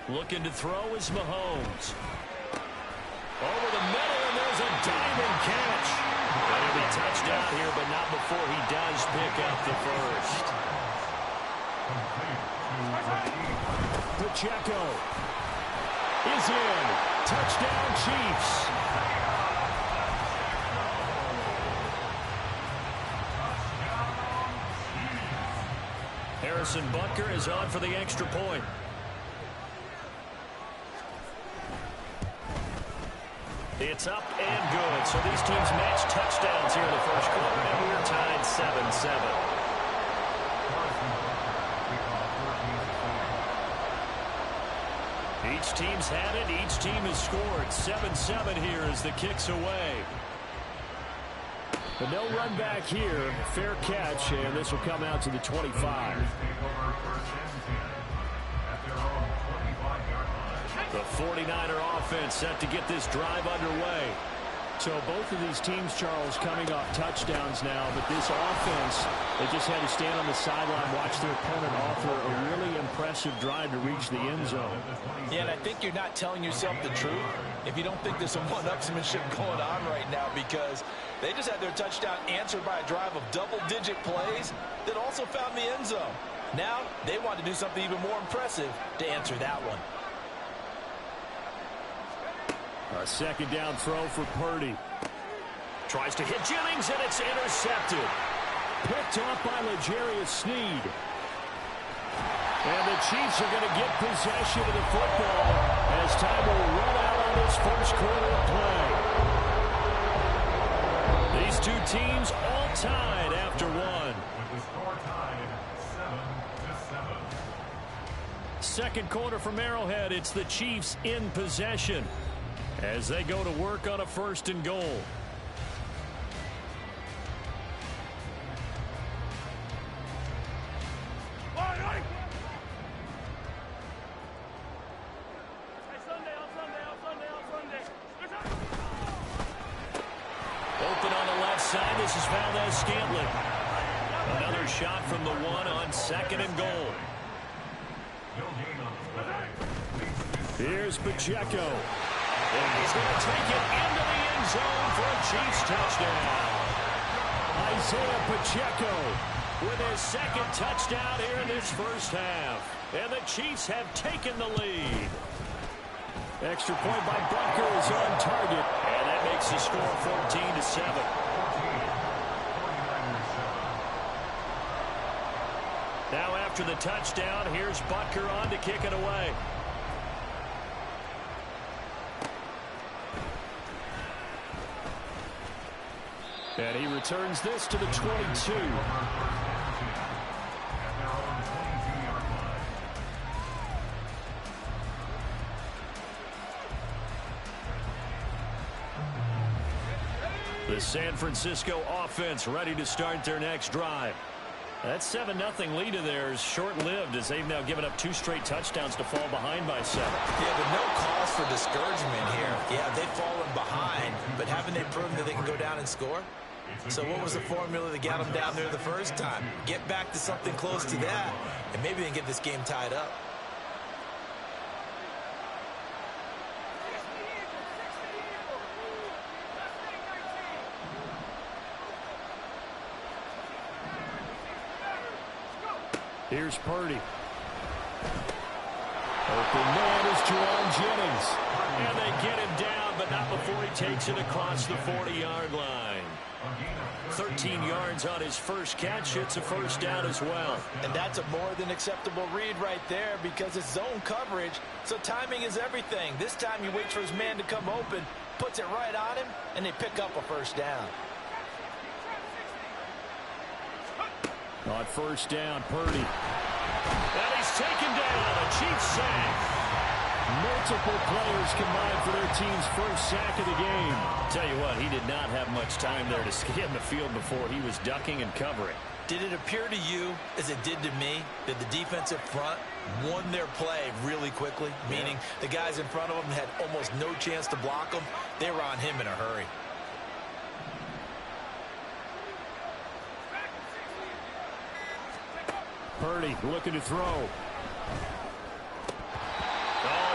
Looking to throw is Mahomes. Over the middle, and there's a diamond catch. That'll be touchdown here, but not before he does pick up the first. Pacheco is in. Touchdown, Chiefs. Harrison Butker is on for the extra point. It's up and good. So these teams match touchdowns here in the first quarter, and we're tied 7-7. Each team's had it. Each team has scored. 7-7 here as the kick's away. But no run back here. Fair catch, and this will come out to the 25. The 49er offense set to get this drive underway. So both of these teams, Charles, coming off touchdowns now, but this offense, they just had to stand on the sideline, watch their opponent offer a really impressive drive to reach the end zone. Yeah, and I think you're not telling yourself the truth if you don't think there's some one-upsmanship going on right now because they just had their touchdown answered by a drive of double-digit plays that also found the end zone. Now they want to do something even more impressive to answer that one. A 2nd down throw for Purdy. Tries to hit Jennings, and it's intercepted. Picked off by L'Jarius Sneed. And the Chiefs are going to get possession of the football as time will run out on this first quarter of play. These two teams all tied after one. With the score tied 7-7. Second quarter from Arrowhead, it's the Chiefs in possession as they go to work on a 1st and goal. Open on the side, this is Valdez-Scantling. Another shot from the one on second and goal. Here's Pacheco. And he's going to take it into the end zone for a Chiefs touchdown. Isaiah Pacheco with his second touchdown here in this first half. And the Chiefs have taken the lead. Extra point by Butker is on target. And that makes the score 14-7. Now after the touchdown, here's Butker on to kick it away. And he returns this to the 22. The San Francisco offense ready to start their next drive. That 7-0 lead of theirs short-lived as they've now given up 2 straight touchdowns to fall behind by 7. Yeah, but no cause for discouragement here. Yeah, they've fallen behind, but haven't they proven that they can go down and score? So what was the formula that got them down there the first time? Get back to something close to that, and maybe they can get this game tied up. Here's Purdy. Open man is Juwan Jennings. And they get him down, but not before he takes it across the 40-yard line. 13 yards on his first catch. It's a first down as well. And that's a more than acceptable read right there because it's zone coverage, so timing is everything. This time he waits for his man to come open, puts it right on him, and they pick up a first down. On first down, Purdy. And he's taken down. A Chiefs sack. Multiple players combined for their team's first sack of the game. Tell you what, he did not have much time there to scan the field before he was ducking and covering. Did it appear to you, as it did to me, that the defensive front won their play really quickly? Meaning the guys in front of them had almost no chance to block them. They were on him in a hurry. Purdy looking to throw. Oh,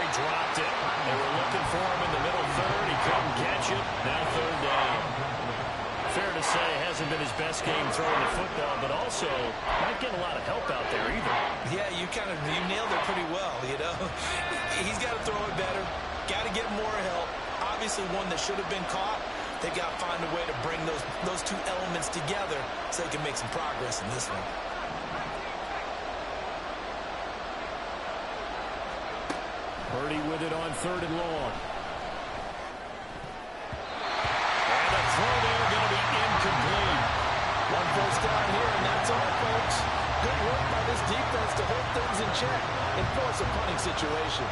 he dropped it. They were looking for him in the middle third. He couldn't catch it. Now third down. Fair to say, hasn't been his best game throwing the football, but also not getting a lot of help out there either. Yeah, you nailed it pretty well, you know. He's got to throw it better. Got to get more help. Obviously one that should have been caught. They've got to find a way to bring those two elements together so they can make some progress in this one. Purdy with it on third and long. And the throw there going to be incomplete. One first down here, and that's all, folks. Good work by this defense to hold things in check and force a punting situation.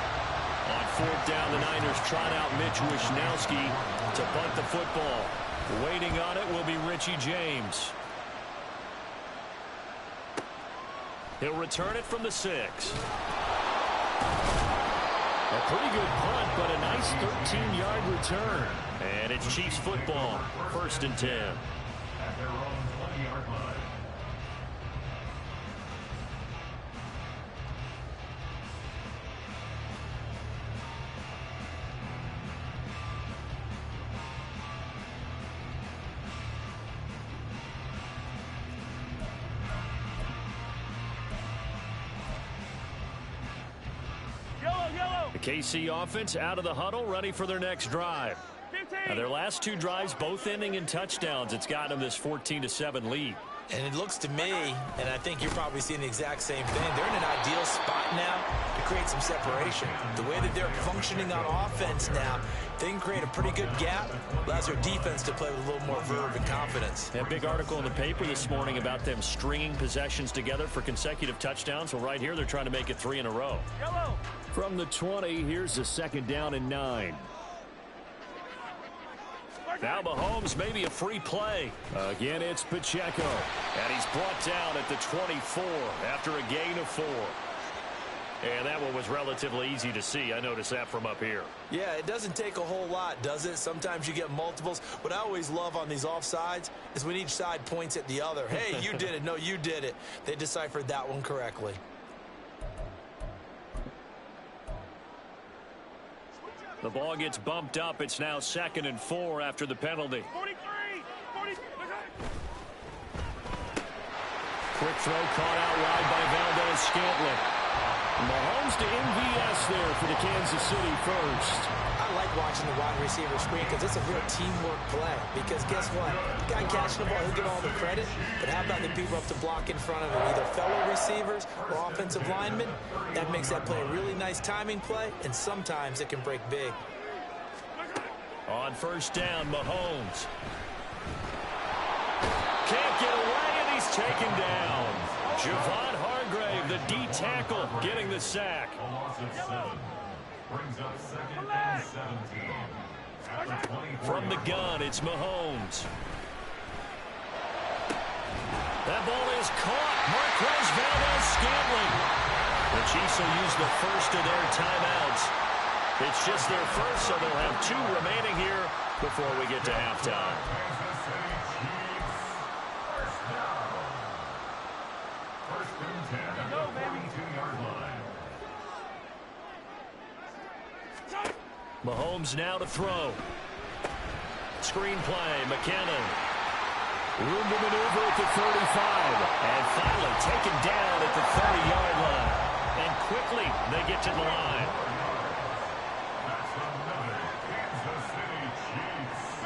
On fourth down, the Niners trot out Mitch Wishnowski to punt the football. Waiting on it will be Richie James. He'll return it from the 6. A pretty good punt, but a nice 13-yard return. And it's Chiefs football, 1st and 10. At their own 20-yard line. The KC offense out of the huddle, ready for their next drive. Now, their last 2 drives both ending in touchdowns. It's got them this 14-7 lead. And it looks to me, and I think you're probably seeing the exact same thing, they're in an ideal spot now to create some separation. The way that they're functioning on offense now, they can create a pretty good gap. Allows their defense to play with a little more verve and confidence. A big article in the paper this morning about them stringing possessions together for consecutive touchdowns. Well, right here, they're trying to make it 3 in a row. Yellow. From the 20, here's a 2nd down and 9. Now Mahomes, maybe a free play. Again, it's Pacheco. And he's brought down at the 24 after a gain of 4. And that one was relatively easy to see. I noticed that from up here. Yeah, it doesn't take a whole lot, does it? Sometimes you get multiples. What I always love on these offsides is when each side points at the other. Hey, you did it. No, you did it. They deciphered that one correctly. The ball gets bumped up. It's now 2nd and 4 after the penalty. 43! 40! Quick throw caught out wide by Valdez-Scantling. Mahomes to MVS there for the Kansas City first. I like watching the wide receiver screen because it's a real teamwork play. Because guess what? The guy catching the ball, he'll get all the credit. But how about the people up to block in front of him? Either fellow receivers or offensive linemen. That makes that play a really nice timing play. And sometimes it can break big. On first down, Mahomes. Can't get away, and he's taken down. Javon Hargrave, the D tackle, getting the sack. A loss of 7. Brings up 2nd and 17. At the 24. From the gun, it's Mahomes. That ball is caught. Marquez Valdez-Scantling. The Chiefs will use the first of their timeouts. It's just their first, so they'll have 2 remaining here before we get to halftime. Kansas City Chiefs. First down. 1st and 10 at the 42-yard line. Mahomes now to throw. Screen play, McKinnon. Room to maneuver at the 35. And finally taken down at the 30-yard line. And quickly they get to the line. That's another Kansas City Chiefs.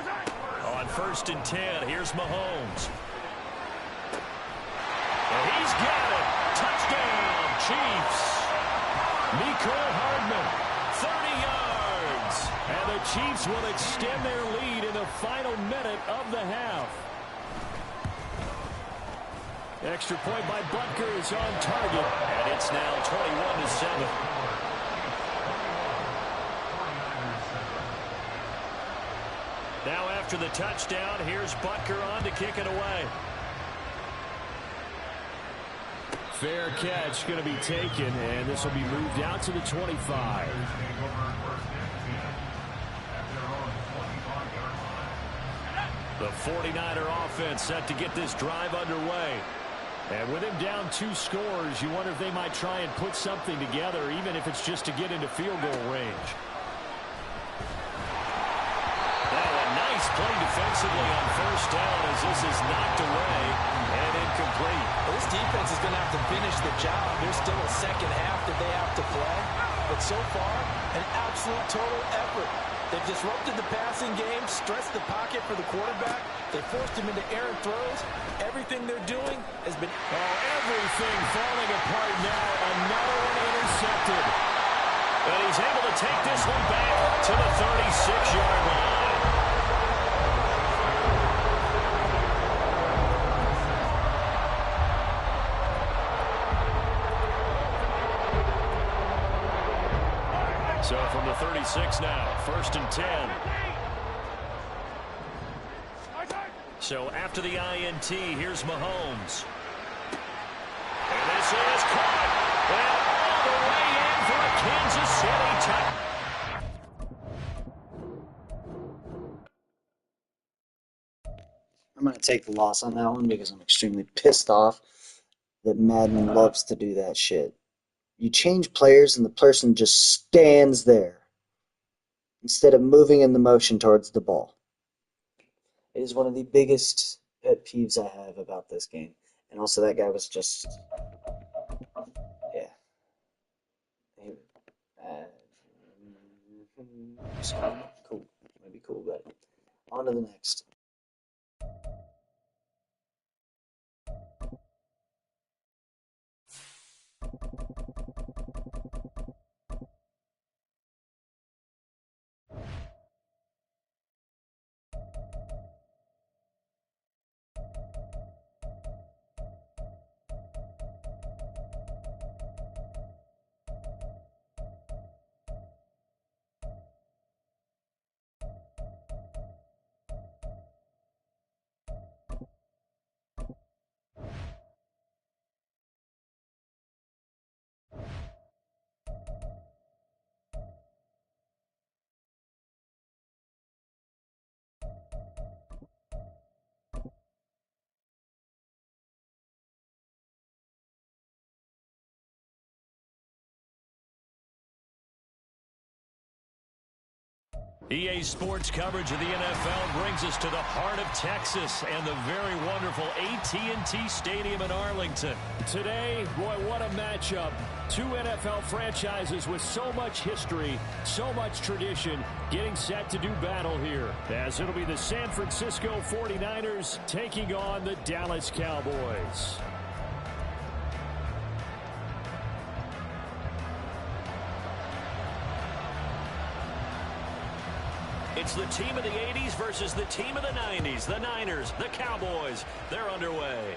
On 1st and 10, here's Mahomes. And he's got it. Touchdown, Chiefs. Mecole Hardman, 30 yards. And the Chiefs will extend their lead in the final minute of the half. Extra point by Butker is on target. And it's now 21-7. Now after the touchdown, here's Butker on to kick it away. Fair catch going to be taken, and this will be moved out to the 25. The 49er offense set to get this drive underway. And with him down 2 scores, you wonder if they might try and put something together, even if it's just to get into field goal range. Now a nice play defensively on first down as this is knocked away and incomplete. Well, this defense is going to have to finish the job. There's still a second half that they have to play. But so far, an absolute total effort. They've disrupted the passing game, stressed the pocket for the quarterback. They forced him into errant throws. Everything they're doing has been... everything falling apart now. Another one intercepted. And he's able to take this one back to the 36-yard line. So from the 36 now, 1st and 10. So after the INT, here's Mahomes. And this is caught. And all the way in for a Kansas City touchdown. I'm going to take the loss on that one because I'm extremely pissed off that Madden loves to do that shit. You change players and the person just stands there instead of moving in the motion towards the ball. It is one of the biggest pet peeves I have about this game. And also that guy was just, yeah. So, cool. Maybe cool, but on to the next. EA Sports coverage of the NFL brings us to the heart of Texas and the very wonderful AT&T Stadium in Arlington. Today, boy, what a matchup. Two NFL franchises with so much history, so much tradition, getting set to do battle here. As it'll be the San Francisco 49ers taking on the Dallas Cowboys. It's the team of the 80s versus the team of the 90s. The Niners, the Cowboys, they're underway.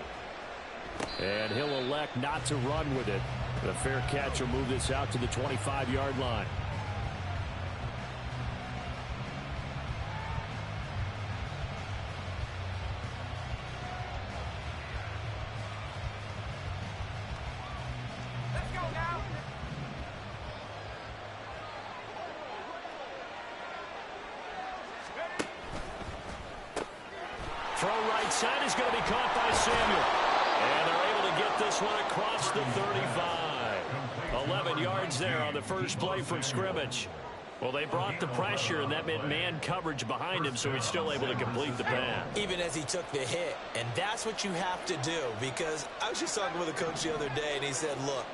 And he'll elect not to run with it. The fair catch will move this out to the 25-yard line. Throw right side is going to be caught by Samuel. And they're able to get this one across the 35. 11 yards there on the first play from scrimmage. Well, they brought the pressure, and that meant man coverage behind him, so he's still able to complete the pass. Even as he took the hit. And that's what you have to do, because I was just talking with a coach the other day, and he said, look,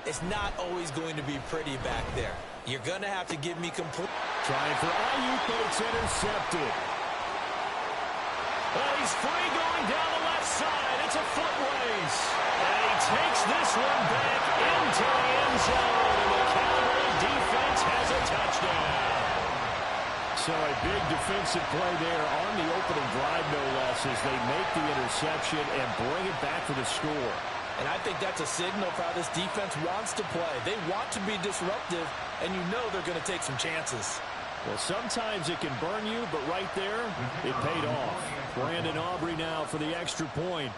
it's not always going to be pretty back there. You're going to have to give me complete. Trying for Ayuk, but it's intercepted. Well, he's free going down the left side. It's a foot race. And he takes this one back into the end zone. And the Cowboy defense has a touchdown. So a big defensive play there on the opening drive, no less, as they make the interception and bring it back for the score. And I think that's a signal for how this defense wants to play. They want to be disruptive, and you know they're going to take some chances. Well, sometimes it can burn you, but right there, it paid off. Brandon Aubrey now for the extra point.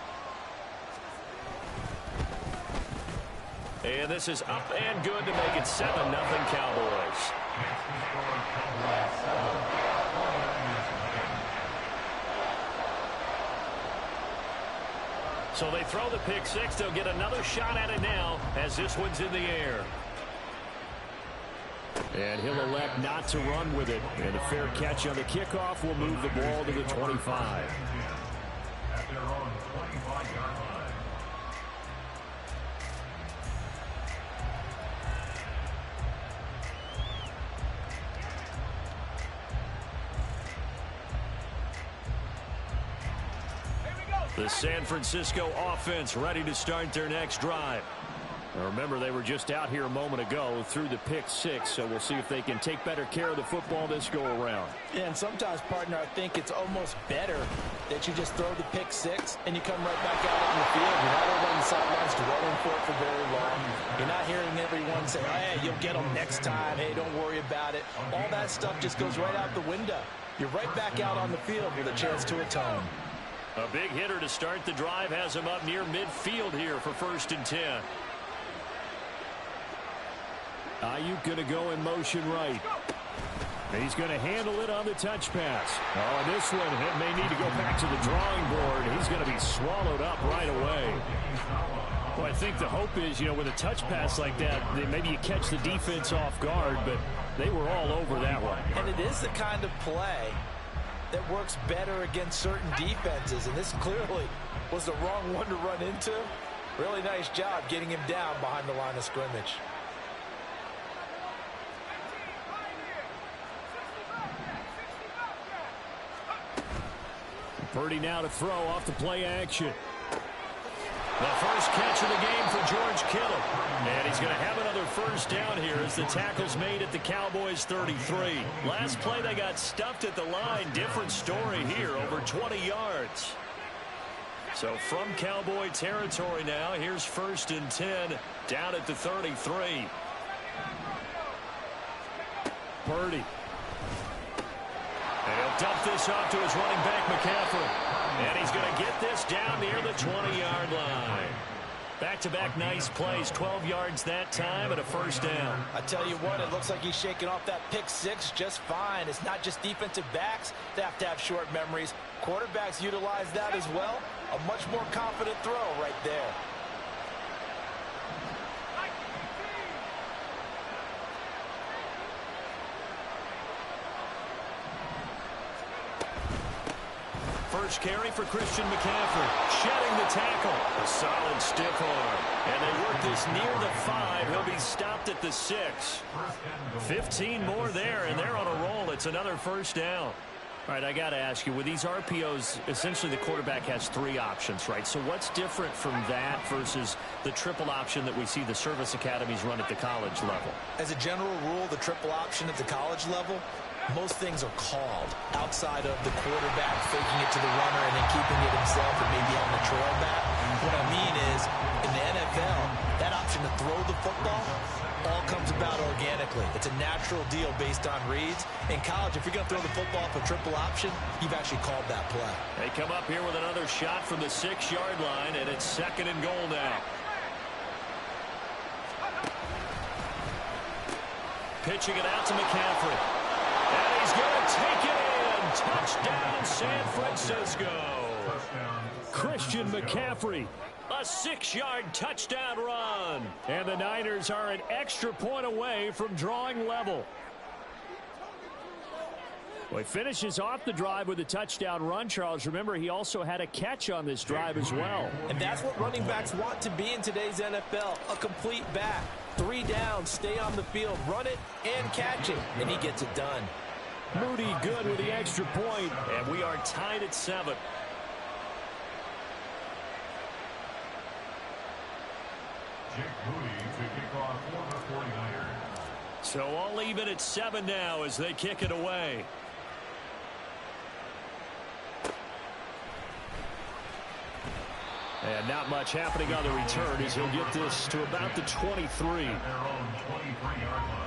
And this is up and good to make it 7-0 Cowboys. So they throw the pick six. They'll get another shot at it now as this one's in the air. And he'll elect not to run with it. And a fair catch on the kickoff will move the ball to the 25. At their own 25-yard line. The San Francisco offense ready to start their next drive. Now remember, they were just out here a moment ago through the pick six, so we'll see if they can take better care of the football this go-around. Yeah, and sometimes, partner, I think it's almost better that you just throw the pick six and you come right back out on the field. You're not over on the sidelines dwelling for it for very long. You're not hearing everyone say, hey, you'll get them next time. Hey, don't worry about it. All that stuff just goes right out the window. You're right back out on the field with a chance to atone. A big hitter to start the drive has him up near midfield here for 1st and 10. Ayuk going to go in motion right. He's going to handle it on the touch pass. Oh, and this one may need to go back to the drawing board. He's going to be swallowed up right away. Well, I think the hope is, with a touch pass like that, maybe you catch the defense off guard, but they were all over that one. And it is the kind of play that works better against certain defenses, and this clearly was the wrong one to run into. Really nice job getting him down behind the line of scrimmage. Purdy now to throw off the play action. The first catch of the game for George Kittle. And he's going to have another first down here as the tackle's made at the Cowboys 33. Last play they got stuffed at the line. Different story here, over 20 yards. So from Cowboy territory now, here's 1st and 10 down at the 33. Purdy. And he'll dump this off to his running back, McCaffrey. And he's going to get this down near the 20-yard line. Back-to-back nice plays, 12 yards that time and a first down. I tell you what, it looks like he's shaking off that pick six just fine. It's not just defensive backs that have to have short memories. Quarterbacks utilize that as well. A much more confident throw right there. first carry for Christian McCaffrey. Shedding the tackle. A solid stiff arm. And they work this near the 5. He'll be stopped at the 6. 15 more there, and they're on a roll. It's another first down. All right, I got to ask you, with these RPOs, essentially the quarterback has 3 options, right? So what's different from that versus the triple option that we see the service academies run at the college level? As a general rule, the triple option at the college level, most things are called outside of the quarterback faking it to the runner and then keeping it himself and maybe having a trail back. What I mean is, in the NFL, that option to throw the football all comes about organically. It's a natural deal based on reads. In college, if you're going to throw the football for triple option, you've actually called that play. They come up here with another shot from the 6-yard line, and it's 2nd and goal now. Pitching it out to McCaffrey. And he's going to take it in. Touchdown, San Francisco. Christian McCaffrey. A 6-yard touchdown run. And the Niners are an extra point away from drawing level. Well, he finishes off the drive with a touchdown run, Charles. Remember, he also had a catch on this drive as well. And that's what running backs want to be in today's NFL, a complete back. 3 downs, stay on the field, run it, and catch it. And he gets it done. Moody good with the extra point, and we are tied at 7. Jake Moody to kick off for the 49ers. So all even at 7 now as they kick it away. And not much happening on the return as he'll get this to about the 23. At their own 23-yard line.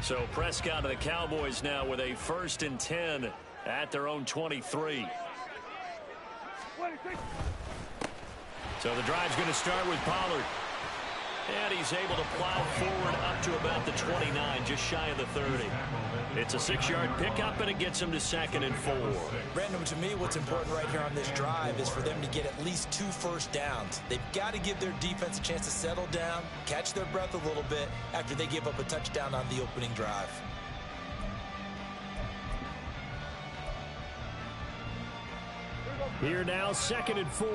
So Prescott and the Cowboys now with a 1st and 10 at their own 23. So the drive's going to start with Pollard. And he's able to plow forward up to about the 29, just shy of the 30. It's a 6-yard pickup, and it gets him to 2nd and 4. Brandon, to me, what's important right here on this drive is for them to get at least 2 first downs. They've got to give their defense a chance to settle down, catch their breath a little bit after they give up a touchdown on the opening drive. Here now, 2nd and 4.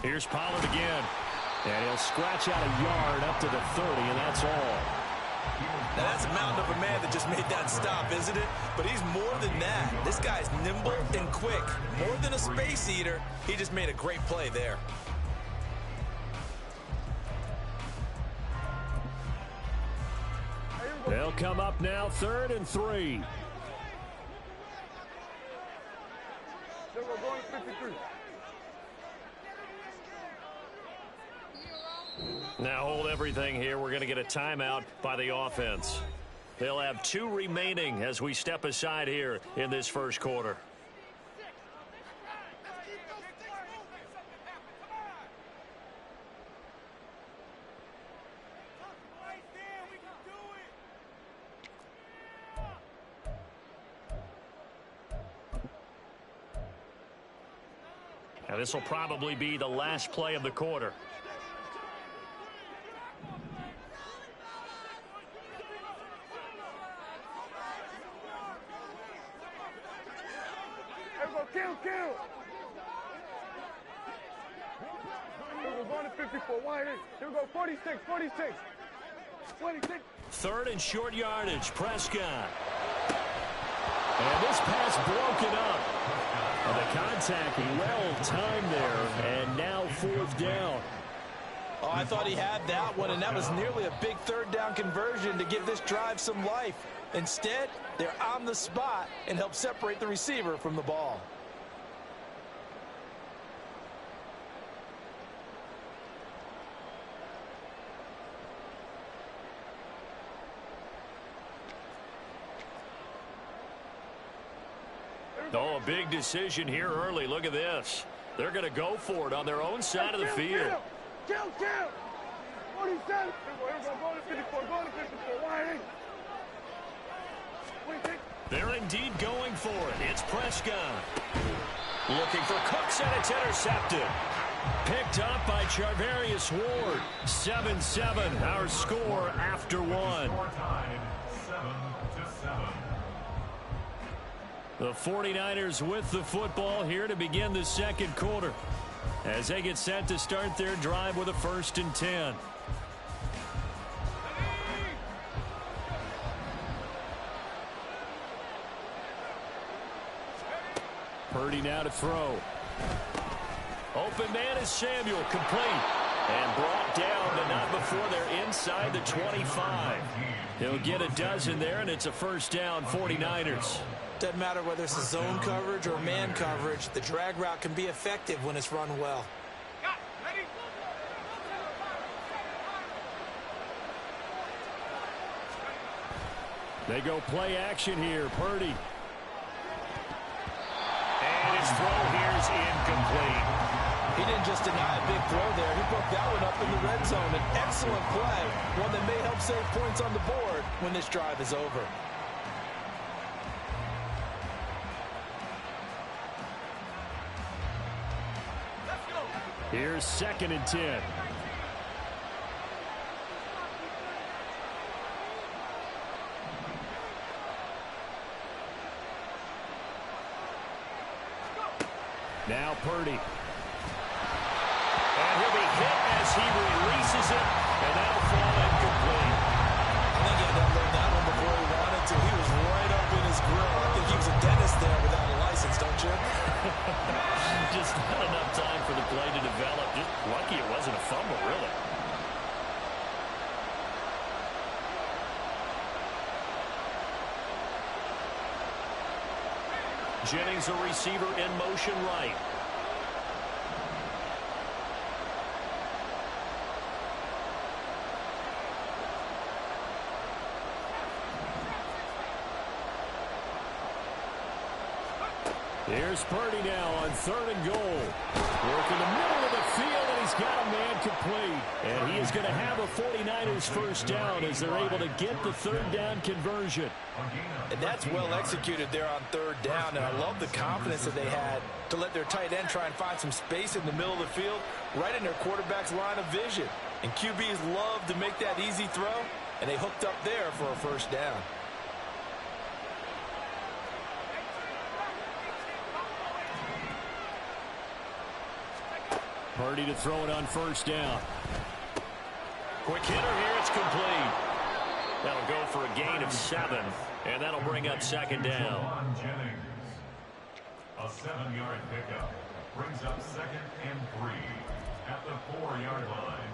Here's Pollard again. And he'll scratch out a yard up to the 30, and that's all. Now, that's a mountain of a man that just made that stop, isn't it? But he's more than that. This guy's nimble and quick. More than a space eater, he just made a great play there. They'll come up now, 3rd and 3. Now hold everything here. We're going to get a timeout by the offense. They'll have 2 remaining as we step aside here in this first quarter. Now this will probably be the last play of the quarter. Kill. Here we go, going to 54. Here we go, 46. 3rd and short yardage, Prescott. And this pass broken up. And the contact well timed there, and now 4th down. Oh, I thought he had that one, and that was nearly a big 3rd down conversion to give this drive some life. Instead, they're on the spot and help separate the receiver from the ball. Oh, a big decision here early. Look at this. They're going to go for it on their own side of the field. Kill. 47. Go to 54. Go to 54. Why ain't? They're indeed going for it. It's Prescott. Looking for Cooks, and it's intercepted. Picked up by Charvarius Ward. 7-7, our score after one. The 49ers with the football here to begin the second quarter, as they get set to start their drive with a 1st and 10. Purdy now to throw. Open man is Samuel, complete. And brought down, but not before they're inside the 25. He'll get a dozen there, and it's a 1st down, 49ers. Doesn't matter whether it's a zone coverage or man coverage. The drag route can be effective when it's run well. They go play action here. Purdy. And his throw here is incomplete. He didn't just deny a big throw there. He broke that one up in the red zone. An excellent play, one that may help save points on the board when this drive is over. Here's 2nd and 10. Now Purdy. And he'll be hit as he releases it, and that'll fall incomplete. I think he had to learn that one before he wanted to. He was right up in his grill. I think he was a dentist there without a license, don't you? Just not enough time for the play to develop. Just lucky it wasn't a fumble, really. Jennings, a receiver in motion right. Here's Purdy now on 3rd and goal. Working the middle of the field, and he's got a man complete. And he is going to have a 49ers 1st down as they're able to get the 3rd down conversion. And that's well executed there on 3rd down. And I love the confidence that they had to let their tight end try and find some space in the middle of the field, right in their quarterback's line of vision. And QBs love to make that easy throw, and they hooked up there for a 1st down. Purdy to throw it on 1st down. Quick hitter here, it's complete. That'll go for a gain of 7, and that'll bring up 2nd down. A 7-yard pickup brings up 2nd and 3 at the 4-yard line.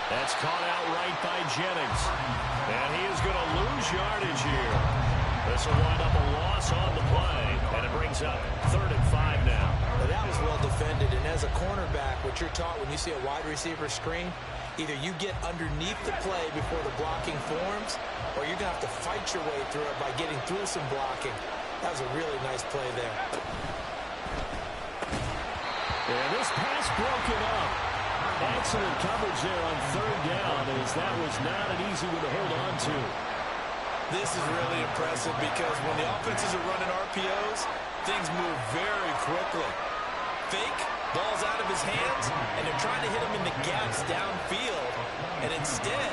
That's caught out right by Jennings. And he is going to lose yardage here. This will wind up a loss on the play, and it brings up 3rd and 5 now. Well, that was well defended, and as a cornerback, what you're taught when you see a wide receiver screen, either you get underneath the play before the blocking forms, or you're going to have to fight your way through it by getting through some blocking. That was a really nice play there. And this pass broken up. Excellent coverage there on 3rd down, as that was not an easy one to hold on to. This is really impressive because when the offenses are running RPOs, things move very quickly. Fake, ball's out of his hands, and they're trying to hit him in the gaps downfield. And instead,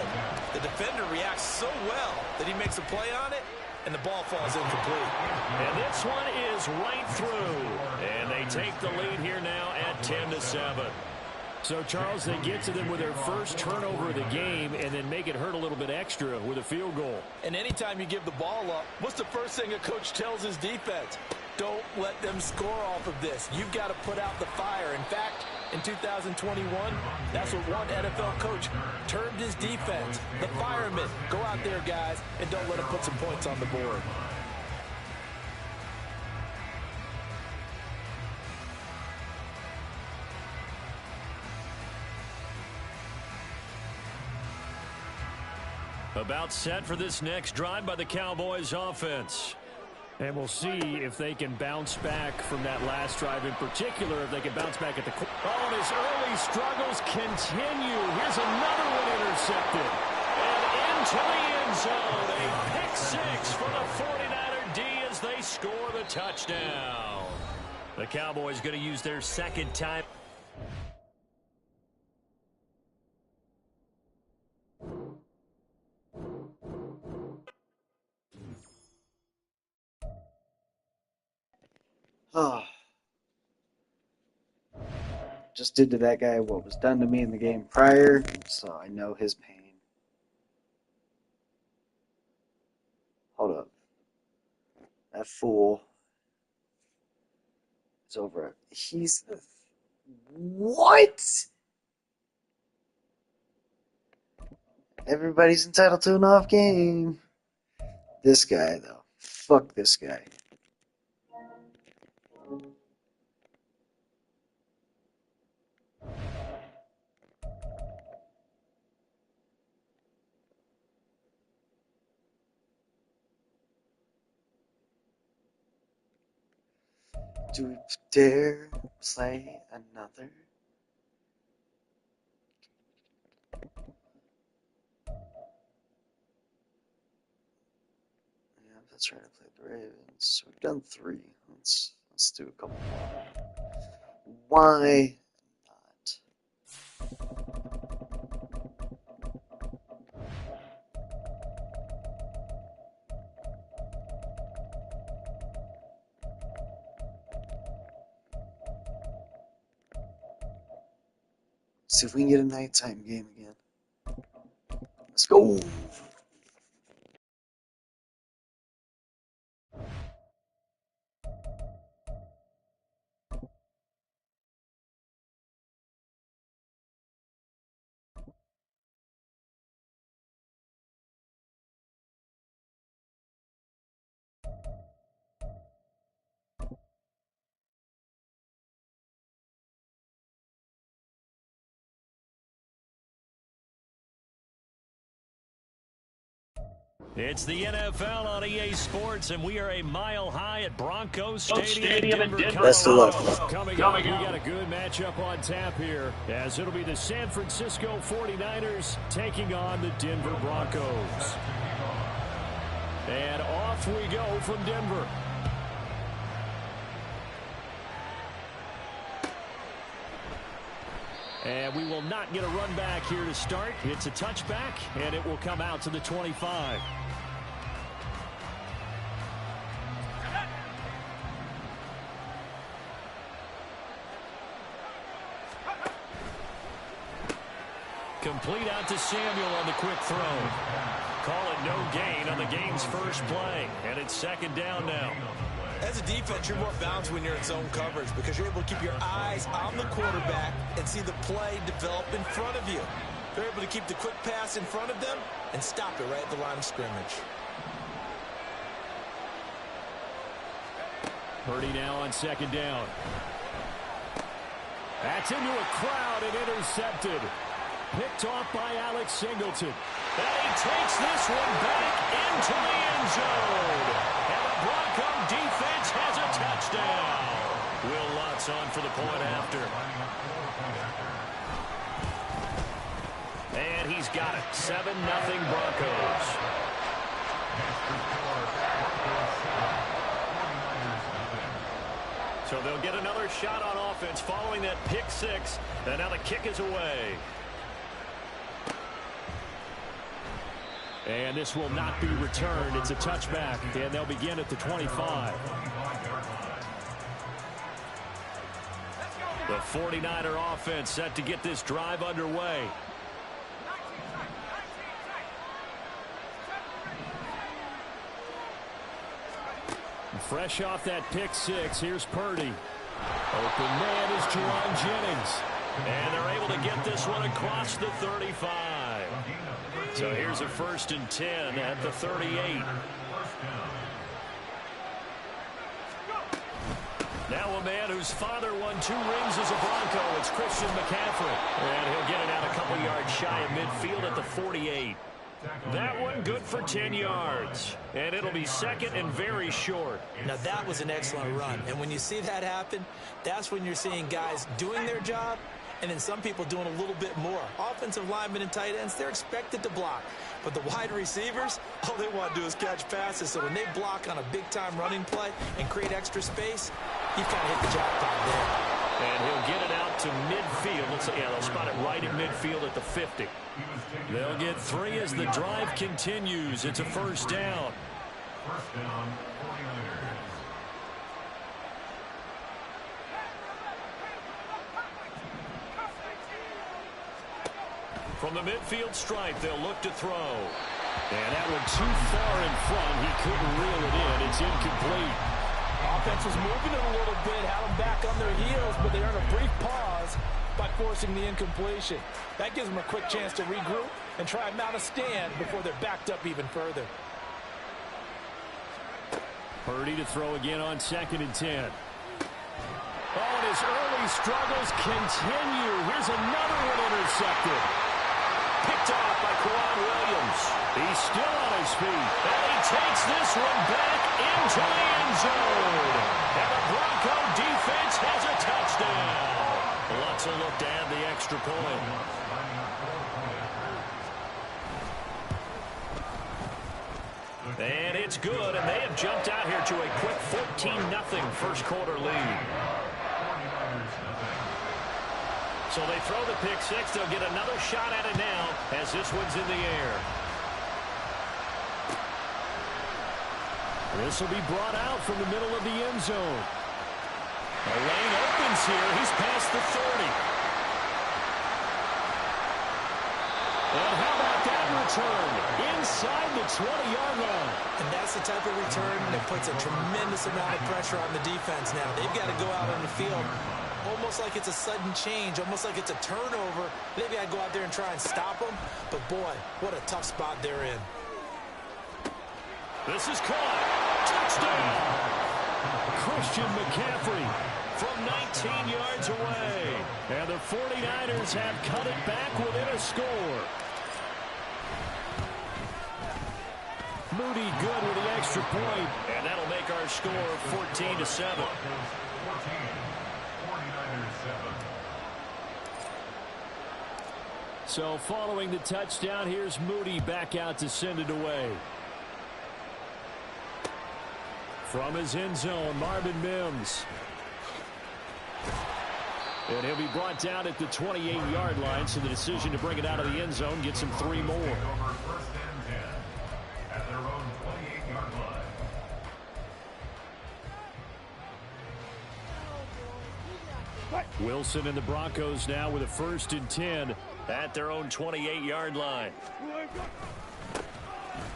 the defender reacts so well that he makes a play on it, and the ball falls incomplete. And this one is right through. And they take the lead here now at 10-7. So, Charles, they get to them with their first turnover of the game and then make it hurt a little bit extra with a field goal. And anytime you give the ball up, what's the first thing a coach tells his defense? Don't let them score off of this. You've got to put out the fire. In fact, in 2021, that's what one NFL coach termed his defense. The firemen. Go out there, guys, and don't let them put some points on the board. About set for this next drive by the Cowboys offense. And we'll see if they can bounce back from that last drive in particular, if they can bounce back at the... Oh, and his early struggles continue. Here's another one intercepted. And into the end zone. A pick six for the 49er D as they score the touchdown. The Cowboys going to use their second time. Just did to that guy what was done to me in the game prior, so I know his pain. Hold up. That fool is over. He's... What? Everybody's entitled to an off game. This guy, though. Fuck this guy. Do we dare play another? Yeah, that's right. I played the Ravens. We've done 3. Let's do a couple more. Why not? See if we can get a nighttime game again. Let's go. It's the NFL on EA Sports, and we are a mile high at Broncos Stadium in Denver, Best of luck. Coming up, we got a good matchup on tap here, as it'll be the San Francisco 49ers taking on the Denver Broncos. And off we go from Denver. And we will not get a run back here to start. It's a touchback, and it will come out to the 25. Complete out to Samuel on the quick throw. Call it no gain on the game's first play, and it's second down now. As a defense, you're more balanced when you're in zone coverage because you're able to keep your eyes on the quarterback and see the play develop in front of you. They're able to keep the quick pass in front of them and stop it right at the line of scrimmage. Purdy now on second down. That's into a crowd and intercepted. Picked off by Alex Singleton. And he takes this one back into the end zone. And the Bronco defense has a touchdown. Will Lutz on for the point after. And he's got it. 7-0 Broncos. So they'll get another shot on offense following that pick six. And now the kick is away. And this will not be returned. It's a touchback, and they'll begin at the 25. The 49er offense set to get this drive underway. Fresh off that pick six, here's Purdy. Open man is Jerron Jennings. And they're able to get this one across the 35. So here's a 1st and 10 at the 38. Now a man whose father won 2 rings as a Bronco. It's Christian McCaffrey. And he'll get it out a couple yards shy of midfield at the 48. That one good for 10 yards. And it'll be 2nd and very short. Now that was an excellent run. And when you see that happen, that's when you're seeing guys doing their job and then some people doing a little bit more. Offensive linemen and tight ends, they're expected to block. But the wide receivers, all they want to do is catch passes. So when they block on a big-time running play and create extra space, you've kind of hit the jackpot there. And he'll get it out to midfield. Let's say, yeah, they'll spot it right at midfield at the 50. They'll get 3 as the drive continues. It's a 1st down. First down, 49ers. From the midfield stripe, they'll look to throw. And that one too far in front. He couldn't reel it in. It's incomplete. Offense was moving it a little bit, had them back on their heels, but they earned a brief pause by forcing the incompletion. That gives them a quick chance to regroup and try and mount a stand before they're backed up even further. Purdy to throw again on 2nd and 10. Oh, and his early struggles continue. Here's another one intercepted. Picked off by Kwan Williams. He's still on his feet. And he takes this one back into the end zone. And the Bronco defense has a touchdown. Lots of look to add the extra point. And it's good, and they have jumped out here to a quick 14-0 first quarter lead. So they throw the pick six. They'll get another shot at it now as this one's in the air. This will be brought out from the middle of the end zone. A lane opens here. He's past the 30. And how about that return? Inside the 20-yard line. And that's the type of return that puts a tremendous amount of pressure on the defense now. They've got to go out on the field almost like it's a sudden change, almost like it's a turnover. Maybe I'd go out there and try and stop them. But, boy, what a tough spot they're in. This is caught. Touchdown. Christian McCaffrey from 19 yards away. And the 49ers have cut it back within a score. Moody good with the extra point, and that'll make our score 14-7. So following the touchdown, here's Moody back out to send it away. From his end zone, Marvin Mims. And he'll be brought down at the 28-yard line, so the decision to bring it out of the end zone gets him 3 more. First and 10 at their own 28-yard line. Wilson and the Broncos now with a 1st and 10 at their own 28-yard line.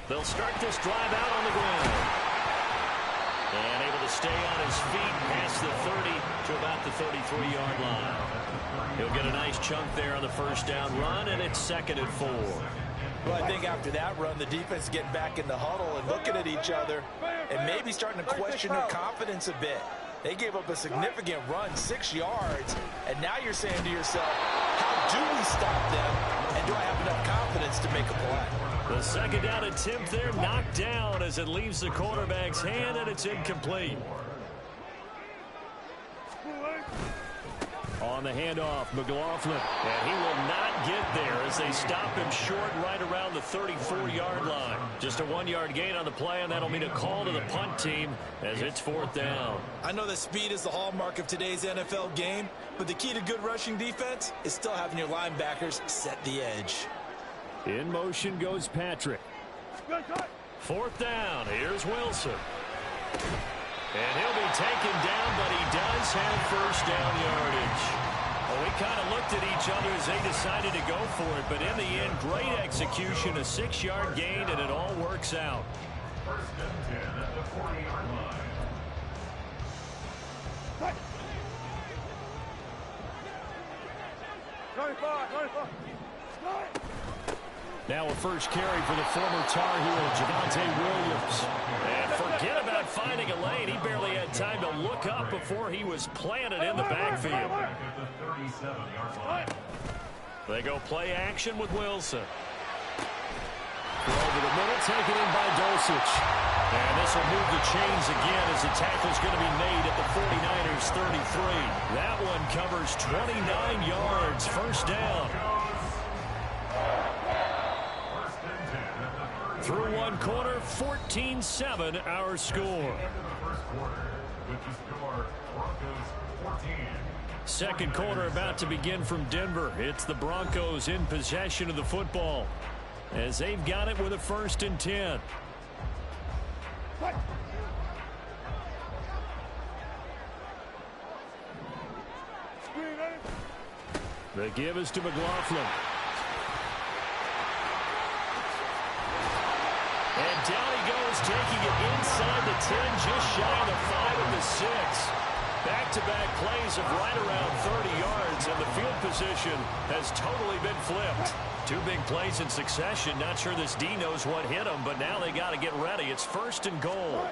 They'll start this drive out on the ground. And able to stay on his feet past the 30 to about the 33-yard line. He'll get a nice chunk there on the 1st down run, and it's 2nd and 4. Well, I think after that run, the defense is getting back in the huddle and looking at each other and maybe starting to question their confidence a bit. They gave up a significant run, 6 yards, and now you're saying to yourself, how do we stop them, and do I have enough confidence to make a play? The 2nd down attempt there knocked down as it leaves the quarterback's hand, and it's incomplete. On the handoff, McLaughlin, and he will not get there as they stop him short right around the 34-yard line. Just a 1-yard gain on the play, and that'll mean a call to the punt team as it's 4th down. I know that speed is the hallmark of today's NFL game, but the key to good rushing defense is still having your linebackers set the edge. In motion goes Patrick. 4th down, here's Wilson. And he'll be taken down, but he does have 1st down yardage. Well, we kind of looked at each other as they decided to go for it, but in the end, great execution, a 6-yard gain, and it all works out. 1st and 10 at the 40-yard line. Now a first carry for the former Tar Heel, Javonte Williams. And forget about finding a lane. He barely had time to look up before he was planted in the backfield. They go play action with Wilson. Over the middle, taken in by Dulcich. And this will move the chains again as the tackle's going to be made at the 49ers 33. That one covers 29 yards. First down. Through one quarter, 14-7 our score. Second quarter about to begin from Denver. It's the Broncos in possession of the football as they've got it with a 1st and 10. The give is to McLaughlin. And down he goes, taking it inside the 10, just shy of the 5 and the 6. Back-to-back plays of right around 30 yards, and the field position has totally been flipped. 2 big plays in succession. Not sure this D knows what hit him, but now they got to get ready. It's 1st and goal.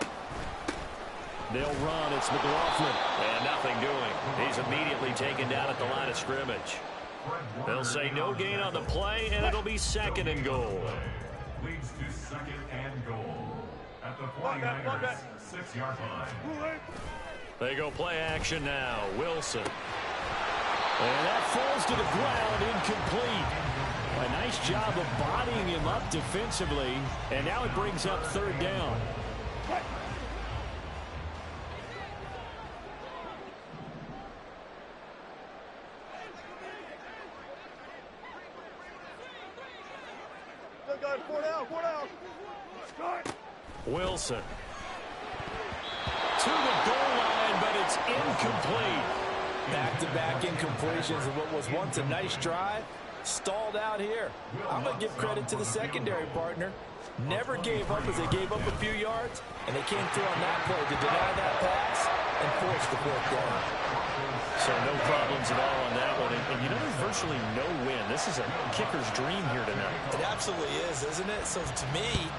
They'll run. It's McLaughlin. And nothing doing. He's immediately taken down at the line of scrimmage. They'll say no gain on the play, and it'll be 2nd and goal. Leads to 2nd and goal at the 49ers 6-yard line. They go play action now. Wilson. And that falls to the ground, incomplete. A nice job of bodying him up defensively, and now it brings up 3rd down. Wilson. To the goal line, but it's incomplete. Back-to-back incompletions of what was once a nice drive. Stalled out here. I'm going to give credit to the secondary partner. Never gave up as they gave up a few yards, and they came through on that play to deny that pass and force the 4th down. So no problems at all on that one. And you know, there's virtually no win. This is a kicker's dream here tonight. It absolutely is, isn't it? So to me,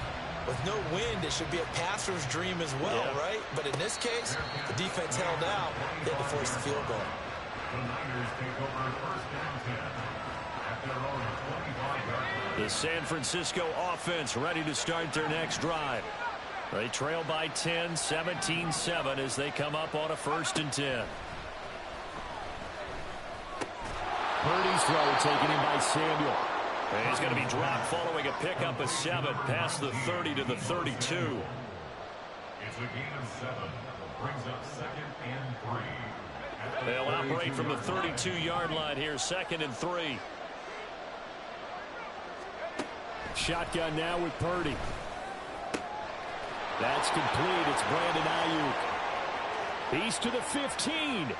with no wind, it should be a passer's dream as well, right? But in this case, the defense held out. They had to force the field goal. The Niners take over 1st and 10 at their own 25-yard line. The San Francisco offense ready to start their next drive. They trail by 10, 17-7 as they come up on a 1st and 10. Purdy's throw taken in by Samuel. And he's going to be dropped following a pickup of 7 past the 30 to the 32. It's a gain of 7. Brings up 2nd and 3. They'll operate from the 32-yard line here, 2nd and 3. Shotgun now with Purdy. That's complete. It's Brandon Ayuk. He's to the 15.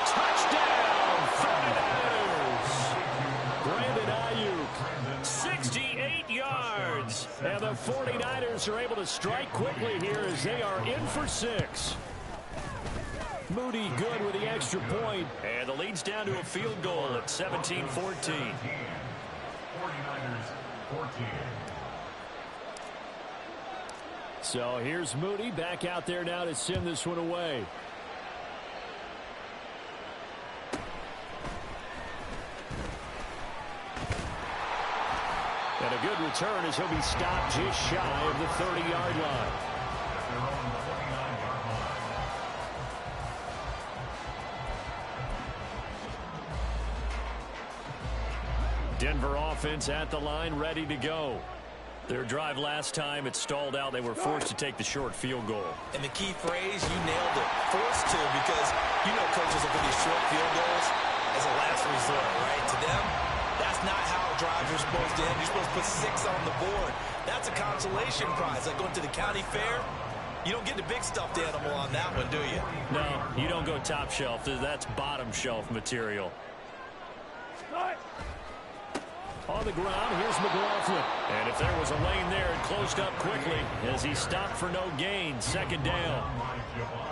Touchdown, 49ers. Brandon Ayuk, 68 yards. And the 49ers are able to strike quickly here as they are in for 6. Moody good with the extra point. And the lead's down to a field goal at 17-14. 49ers 14. So here's Moody back out there now to send this one away. And a good return as he'll be stopped just shy of the 30-yard line. Denver offense at the line, ready to go. Their drive last time, it stalled out. They were forced to take the short field goal. And the key phrase, you nailed it. Forced to, because you know coaches will put these short field goals as a last resort, right? To them, that's not how drives are supposed to end. You're supposed to put 6 on the board. That's a consolation prize. Like going to the county fair, you don't get the big stuffed animal on that one, do you? No, you don't go top shelf. That's bottom shelf material. On the ground, here's McLaughlin. And if there was a lane there, it closed up quickly as he stopped for no gain. Second down.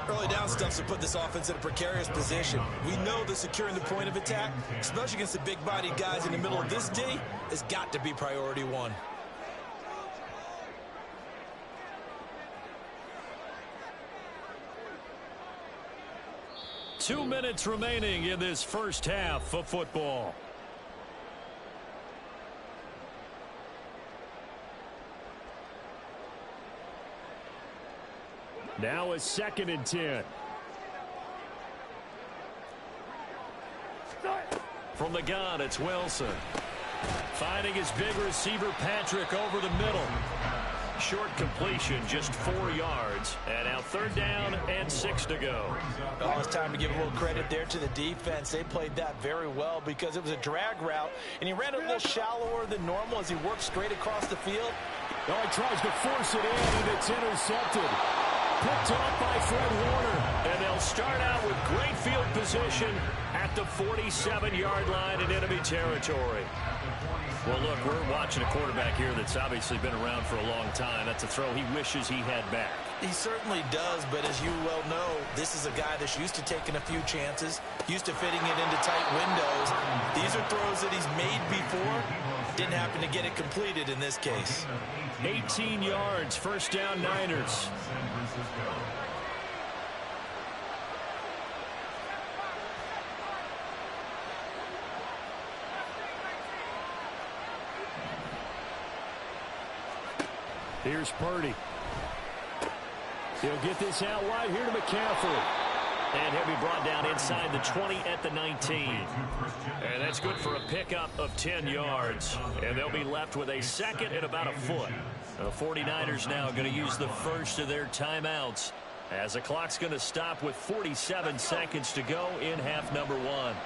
Early down stuff to put this offense in a precarious position. We know that securing the point of attack, especially against the big-bodied guys in the middle of this D, has got to be priority one. Two minutes remaining in this first half of football. Now a 2nd and 10. From the gun, it's Wilson. Finding his big receiver, Patrick, over the middle. Short completion, just 4 yards. And now 3rd down and 6 to go. Oh, it's time to give a little credit there to the defense. They played that very well because it was a drag route, and he ran it a little shallower than normal as he worked straight across the field. Oh, he tries to force it in, and it's intercepted. Picked off by Fred Warner. And they'll start out with great field position at the 47-yard line in enemy territory. Well, look, we're watching a quarterback here that's obviously been around for a long time. That's a throw he wishes he had back. He certainly does, but as you well know, this is a guy that's used to taking a few chances, used to fitting it into tight windows. These are throws that he's made before. Didn't happen to get it completed in this case. 18 yards, 1st down Niners. Here's Purdy. He'll get this out wide here to McCaffrey. And he'll be brought down inside the 20 at the 19. And that's good for a pickup of 10 yards. And they'll be left with a 2nd and about a foot. The 49ers now going to use the first of their timeouts as the clock's going to stop with 47 seconds to go in half number 1.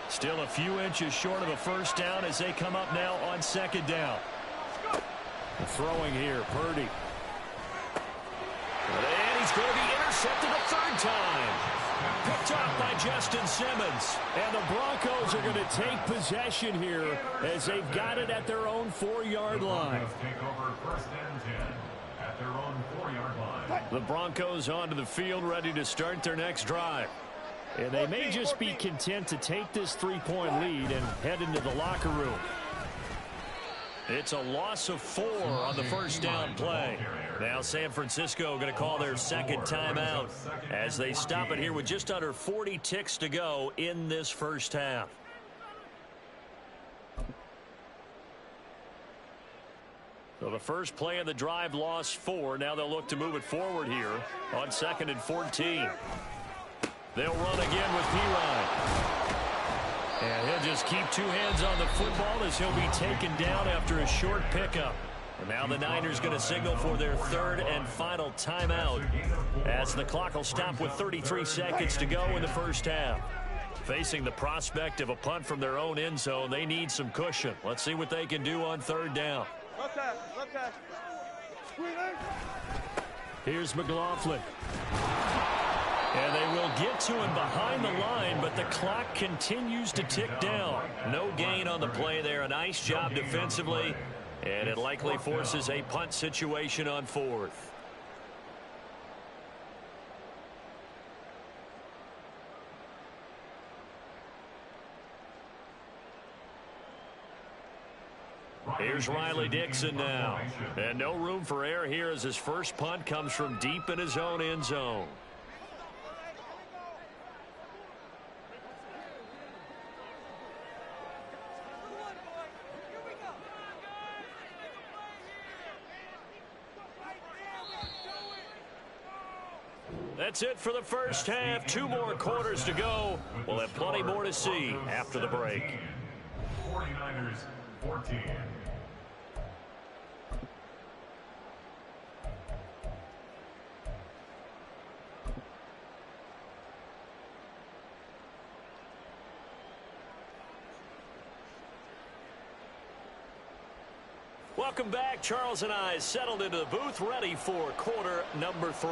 Still a few inches short of a 1st down as they come up now on 2nd down. Throwing here, Purdy. And he's going to be intercepted a 3rd time. Picked up by Justin Simmons. And the Broncos are going to take possession here as they've got it at their own 4-yard line. Take over 1st and 10 at their own 4-yard line. The Broncos onto the field, ready to start their next drive. And they may just be content to take this 3-point lead and head into the locker room. It's a loss of 4 on the 1st down play. Now San Francisco going to call their 2nd timeout as they stop it here with just under 40 ticks to go in this first half. So the first play of the drive lost 4. Now they'll look to move it forward here on 2nd and 14. They'll run again with Pirine. And he'll just keep 2 hands on the football as he'll be taken down after a short pickup. And now the Niners going to signal for their 3rd and final timeout as the clock will stop with 33 seconds to go in the first half. Facing the prospect of a punt from their own end zone, they need some cushion. Let's see what they can do on 3rd down. Here's McLaughlin. And they will get to him behind the line, but the clock continues to tick down. No gain on the play there. A nice job defensively, and it likely forces a punt situation on 4th. Here's Riley Dixon now. And no room for error here as his first punt comes from deep in his own end zone. That's it for the first half. 2 more quarters to go. We'll have plenty more to see after the break. 49ers 14. Welcome back. Charles and I settled into the booth, ready for quarter number 3.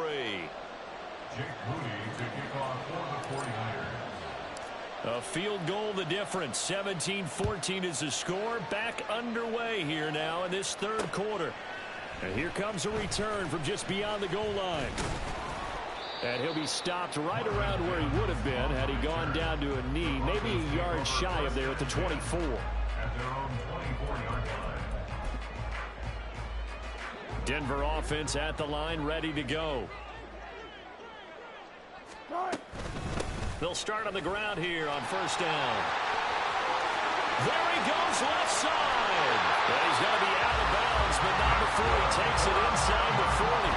Jake Moody to kick off for the 49ers. A field goal the difference. 17-14 is the score. Back underway here now in this third quarter. And here comes a return from just beyond the goal line. And he'll be stopped right around where he would have been had he gone down to a knee, maybe a yard shy of there at the 24. At their own 24-yard line. Denver offense at the line, ready to go. They'll start on the ground here on first down. There he goes, left side. And he's going to be out of bounds, but not before he takes it inside the 40.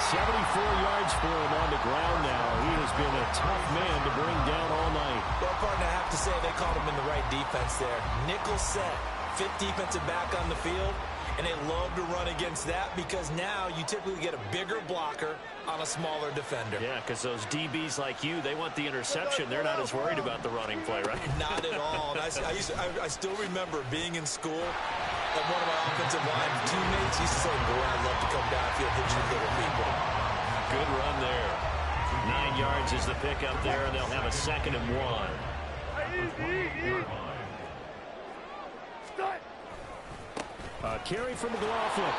74 yards for him on the ground now. He has been a tough man to bring down all night. Well, partner, I have to say they caught him in the right defense there. Nickel set, fifth defensive back on the field, and they love to run against that because now you typically get a bigger blocker on a smaller defender. Yeah, because those DBs like you, they want the interception. They're not as worried about the running play, right? Not at all. And I still remember being in school, and one of my offensive line teammates used to say, boy, I'd love to come downfield, hit you little people. Good run there. 9 yards is the pickup there, and they'll have a 2nd and 1. A carry from McLaughlin.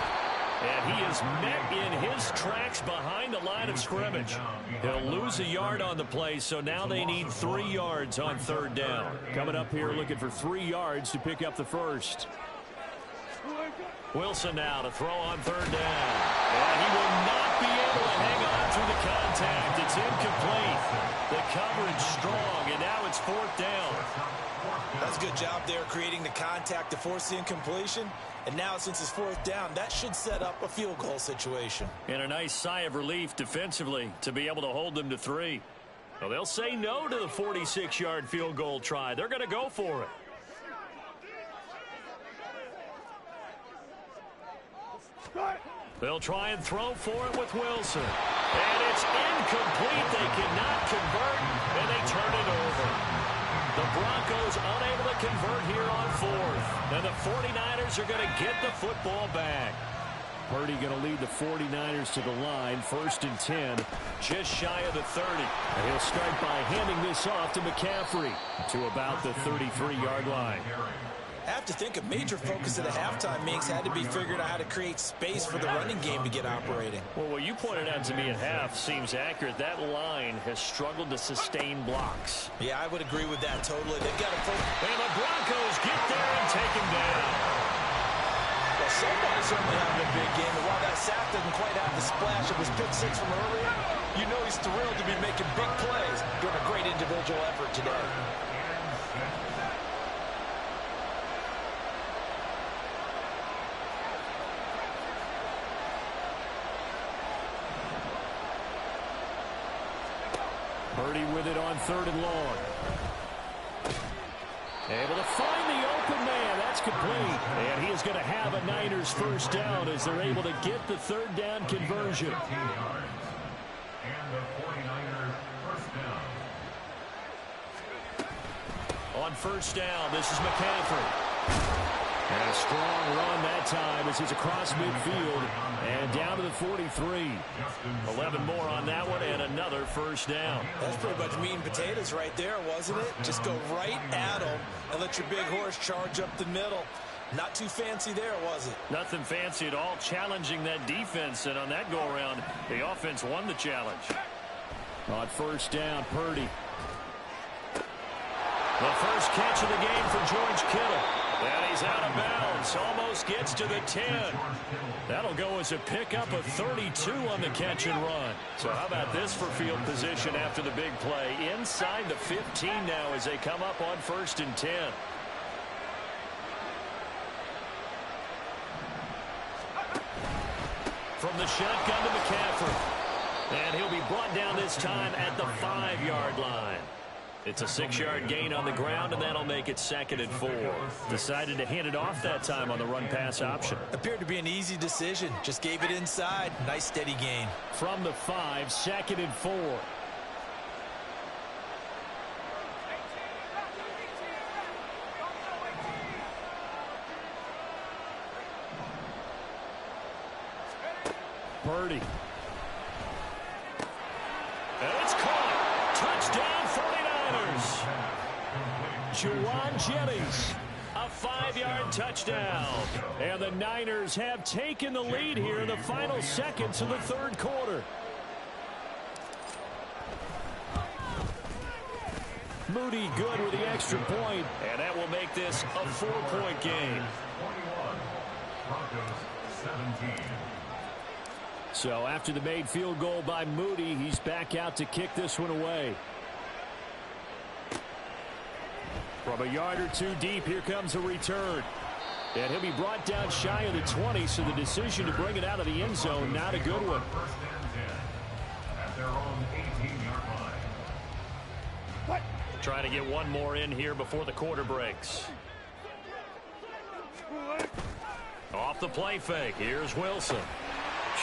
And he is met in his tracks behind the line of scrimmage. He'll lose a yard on the play, so now they need 3 yards on third down. Coming up here looking for 3 yards to pick up the first. Wilson now to throw on third down. And he will not be able to hang on through the contact. It's incomplete. The coverage strong, and now it's 4th down. That's a good job there creating the contact to force the incompletion. And now since it's 4th down, that should set up a field goal situation. And a nice sigh of relief defensively to be able to hold them to 3. Well, they'll say no to the 46-yard field goal try. They're going to go for it. They'll try and throw for it with Wilson. And it's incomplete. They cannot convert, and they turn it over. The Broncos unable to convert here on 4th. And the 49ers are going to get the football back. Purdy going to lead the 49ers to the line. 1st and 10, just shy of the 30. And he'll start by handing this off to McCaffrey to about the 33-yard line. I have to think a major focus of the halftime meetings had to be figuring out how to create space for the running game to get operating. Well, what you pointed out to me at half seems accurate. That line has struggled to sustain blocks. Yeah, I would agree with that totally. They've got to focus. And the Broncos get there and take him down. Well, somebody's certainly having a big game. And while that sack doesn't quite have the splash of his pick 6 from earlier, you know he's thrilled to be making big plays during a great individual effort today. Purdy with it on 3rd and long. Able to find the open man. That's complete. And he is going to have a Niners first down as they're able to get the 3rd down conversion. And the 49ers first down. On first down, this is McCaffrey. And a strong run that time as he's across midfield and down to the 43. 11 more on that one and another first down. That's pretty much meat and potatoes right there, wasn't it? Just go right at him and let your big horse charge up the middle. Not too fancy there, was it? Nothing fancy at all, challenging that defense. And on that go-around, the offense won the challenge. On first down, Purdy. The first catch of the game for George Kittle. And he's out of bounds. Almost gets to the 10. That'll go as a pickup of 32 on the catch and run. So how about this for field position after the big play? Inside the 15 now as they come up on 1st and 10. From the shotgun to McCaffrey. And he'll be brought down this time at the 5-yard line. It's a 6-yard gain on the ground, and that'll make it 2nd and 4. Decided to hand it off that time on the run-pass option. Appeared to be an easy decision. Just gave it inside. Nice, steady gain. From the 5, 2nd and 4. Purdy. And it's caught. Touchdown 49ers. Juwan Jennings. A 5-yard touchdown. And the Niners have taken the lead here in the final seconds of the third quarter. Moody good with the extra point, and that will make this a 4-point game. 21. Broncos 17. So after the made field goal by Moody, he's back out to kick this one away. From a yard or two deep, here comes a return. And he'll be brought down shy of the 20, so the decision to bring it out of the end zone, not a good one. First and 10 at their own 18-yard line. Trying to get one more in here before the quarter breaks. Off the play fake. Here's Wilson.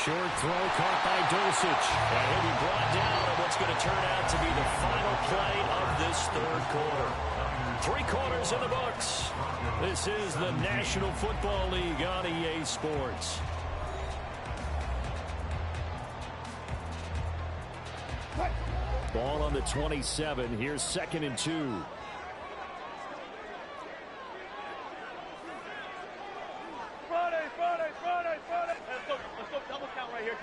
Short throw caught by Dulcich. And he'll be brought down on what's going to turn out to be the final play of this third quarter. 3 quarters in the books. This is the National Football League on EA Sports. Ball on the 27. Here's 2nd and 2. Let's go double count right here.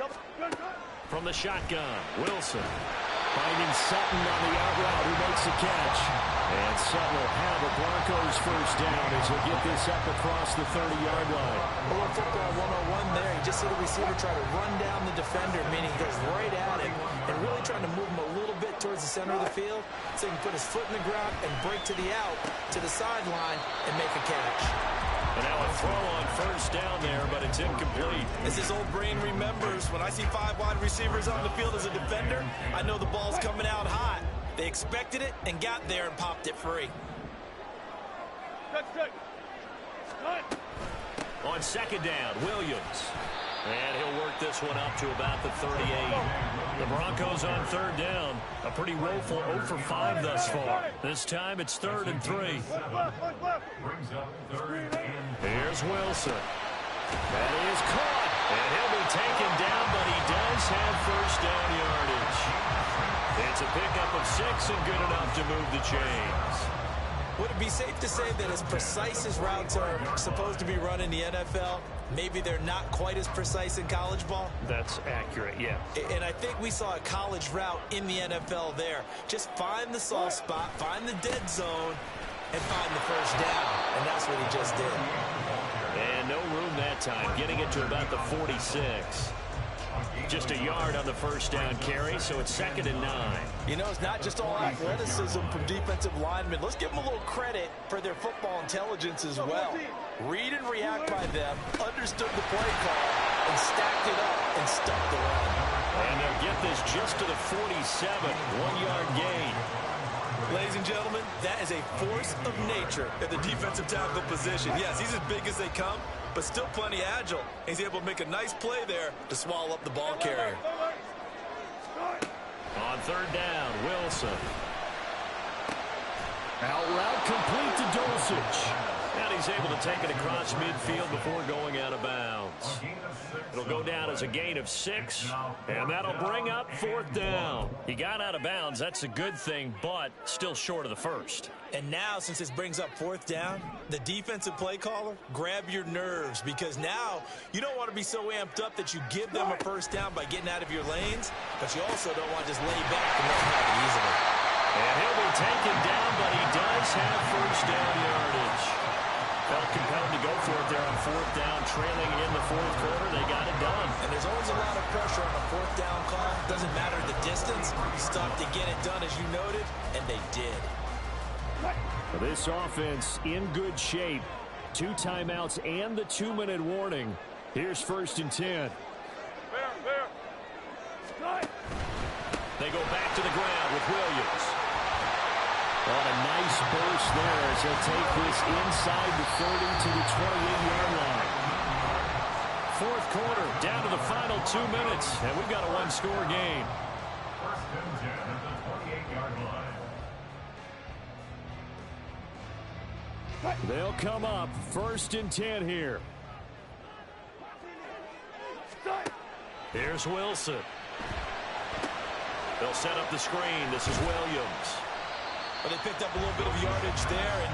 From the shotgun, Wilson finding Sutton on the out route, who makes the catch. And Sutton will have a Broncos first down as he'll get this up across the 30-yard line. A little football 101 there. He just see the receiver try to run down the defender, meaning he goes right at him and really trying to move him a little bit towards the center of the field so he can put his foot in the ground and break to the out, to the sideline, and make a catch. And now a throw on first down there, but it's incomplete. As his old brain remembers, when I see 5 wide receivers on the field as a defender, I know the ball's coming out hot. They expected it and got there and popped it free. On second down, Williams. And he'll work this one up to about the 38. The Broncos on third down. A pretty woeful 0 for 5 thus far. This time it's 3rd and 3. Brings up 3rd and 3. Here's Wilson. That is caught. And he'll be taken down, but he does have first down yardage. It's a pickup of 6 and good enough to move the chains. Would it be safe to say that as precise as routes are supposed to be run in the NFL, maybe they're not quite as precise in college ball? That's accurate, yeah. And I think we saw a college route in the NFL there. Just find the soft spot, find the dead zone, and find the first down. And that's what he just did. And no room that time, getting it to about the 46. Just a yard on the first down carry, so it's 2nd and 9. You know, it's not just all athleticism from defensive linemen. Let's give them a little credit for their football intelligence as well. Read and react by them, understood the play call, and stacked it up and stuck the run. And they'll get this just to the 47, 1-yard gain. Ladies and gentlemen, that is a force of nature at the defensive tackle position. Yes, he's as big as they come, but still plenty agile. He's able to make a nice play there to swallow up the ball carrier. On third down, Wilson. Out route complete to Dulcich. And he's able to take it across midfield before going out of bounds. It'll go down as a gain of 6, and that'll bring up 4th down. He got out of bounds. That's a good thing, but still short of the first. And now, since this brings up 4th down, the defensive play caller, grab your nerves, because now you don't want to be so amped up that you give them a first down by getting out of your lanes, but you also don't want to just lay back and let them have it easily. And he'll be taken down, but he does have first down yardage. Felt compelled to go for it there on 4th down, trailing in the 4th quarter. They got it done. And there's always a lot of pressure on a 4th down call. Doesn't matter the distance. Stuck to get it done, as you noted, and they did. This offense in good shape. 2 timeouts and the 2-minute warning. Here's 1st and 10. They go back to the ground with Williams. On a nice burst there as he'll take this inside the 30 to the 28-yard line. 4th quarter, down to the final 2 minutes, and we've got a 1-score game. 1st and 10 at the 28-yard line. They'll come up 1st and 10 here. Here's Wilson. They'll set up the screen. This is Williams. Well, they picked up a little bit of yardage there, and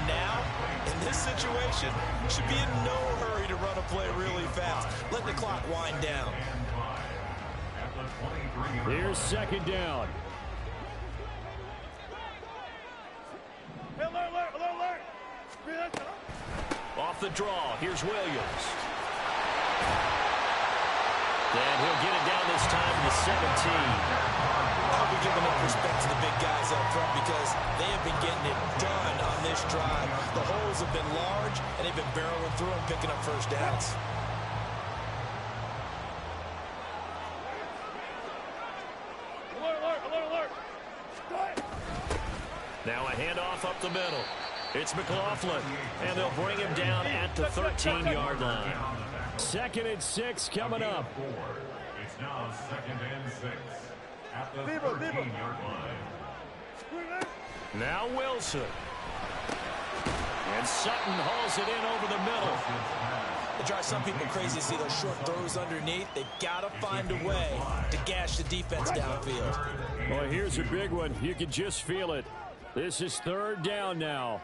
this situation, should be in no hurry to run a play really fast. Let the clock wind down. Here's second down. Off the draw, here's Williams. And he'll get it down this time to the 17. I'll be giving up respect to the big guys up front because they have been getting it done on this drive. The holes have been large, and they've been barreling through and picking up first downs. Now a handoff up the middle. It's McLaughlin, and they'll bring him down at the 13-yard line. 2nd and 6 coming up. It's now 2nd and 6 at the 13-yard line. Now Wilson. And Sutton hauls it in over the middle. It drives some people crazy to see those short throws underneath. They've got to find a way to gash the defense downfield. Well, here's a big one. You can just feel it. This is 3rd down now.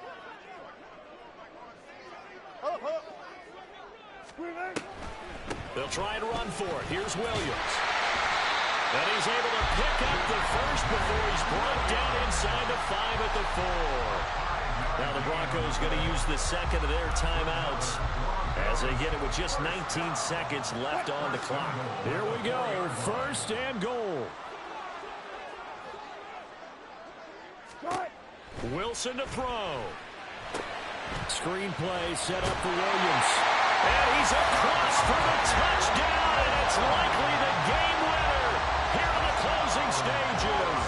They'll try and run for it. Here's Williams. And he's able to pick up the first before he's brought down inside the 5 at the 4. Now the Broncos going to use the second of their timeouts as they get it with just 19 seconds left on the clock. Here we go. 1st and goal. Wilson to throw. Screen play set up for Williams. And he's across for the touchdown, and it's likely the game winner here in the closing stages.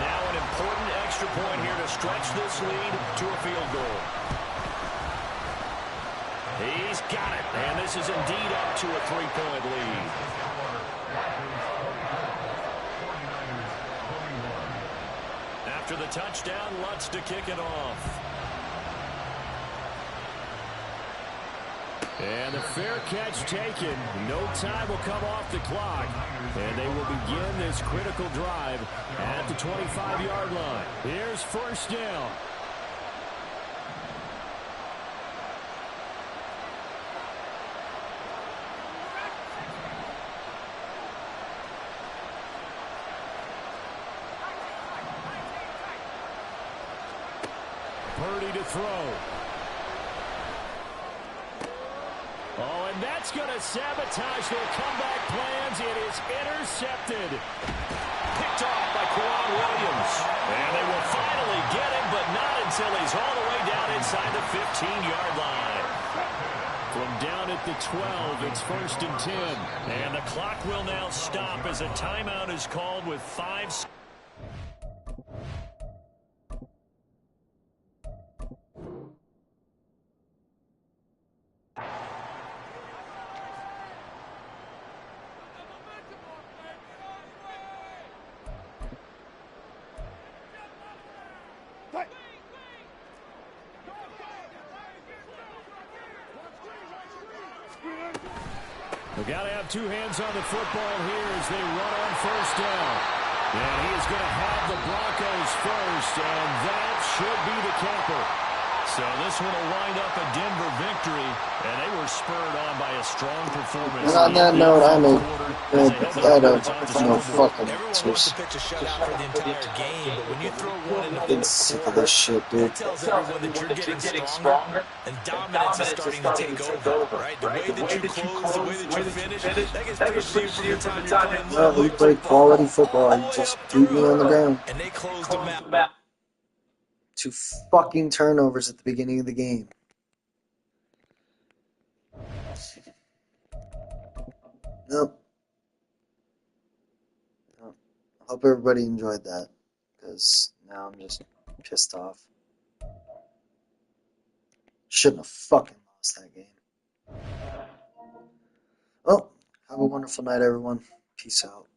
Now an important extra point here to stretch this lead to a field goal. He's got it, and this is indeed up to a 3-point lead. After the touchdown, Lutz to kick it off. And the fair catch taken. No time will come off the clock. And they will begin this critical drive at the 25-yard line. Here's 1st down. Purdy to throw. Oh, and that's going to sabotage their comeback plans. It is intercepted. Picked off by Quran Williams. And they will finally get him, but not until he's all the way down inside the 15-yard line. From down at the 12, it's 1st and 10. And the clock will now stop as a timeout is called with 5 seconds. We've got to have 2 hands on the football here as they run on 1st down. And he is going to have the Broncos first, and that should be the capper. So this one will wind up a Denver victory, and they were spurred on by a strong performance. And on that note, I'm no fucking answers. I'm getting sick of this shit, dude. Tells everyone that you're getting stronger, and dominance is starting to take over, right? The way that you close, the way that you finish, that gets pretty from the time you're playing little. We play quality football. You just beat me on the ground. And they closed them out. 2 fucking turnovers at the beginning of the game. Nope. I hope everybody enjoyed that, because now I'm just pissed off. Shouldn't have fucking lost that game. Well, have a wonderful night, everyone. Peace out.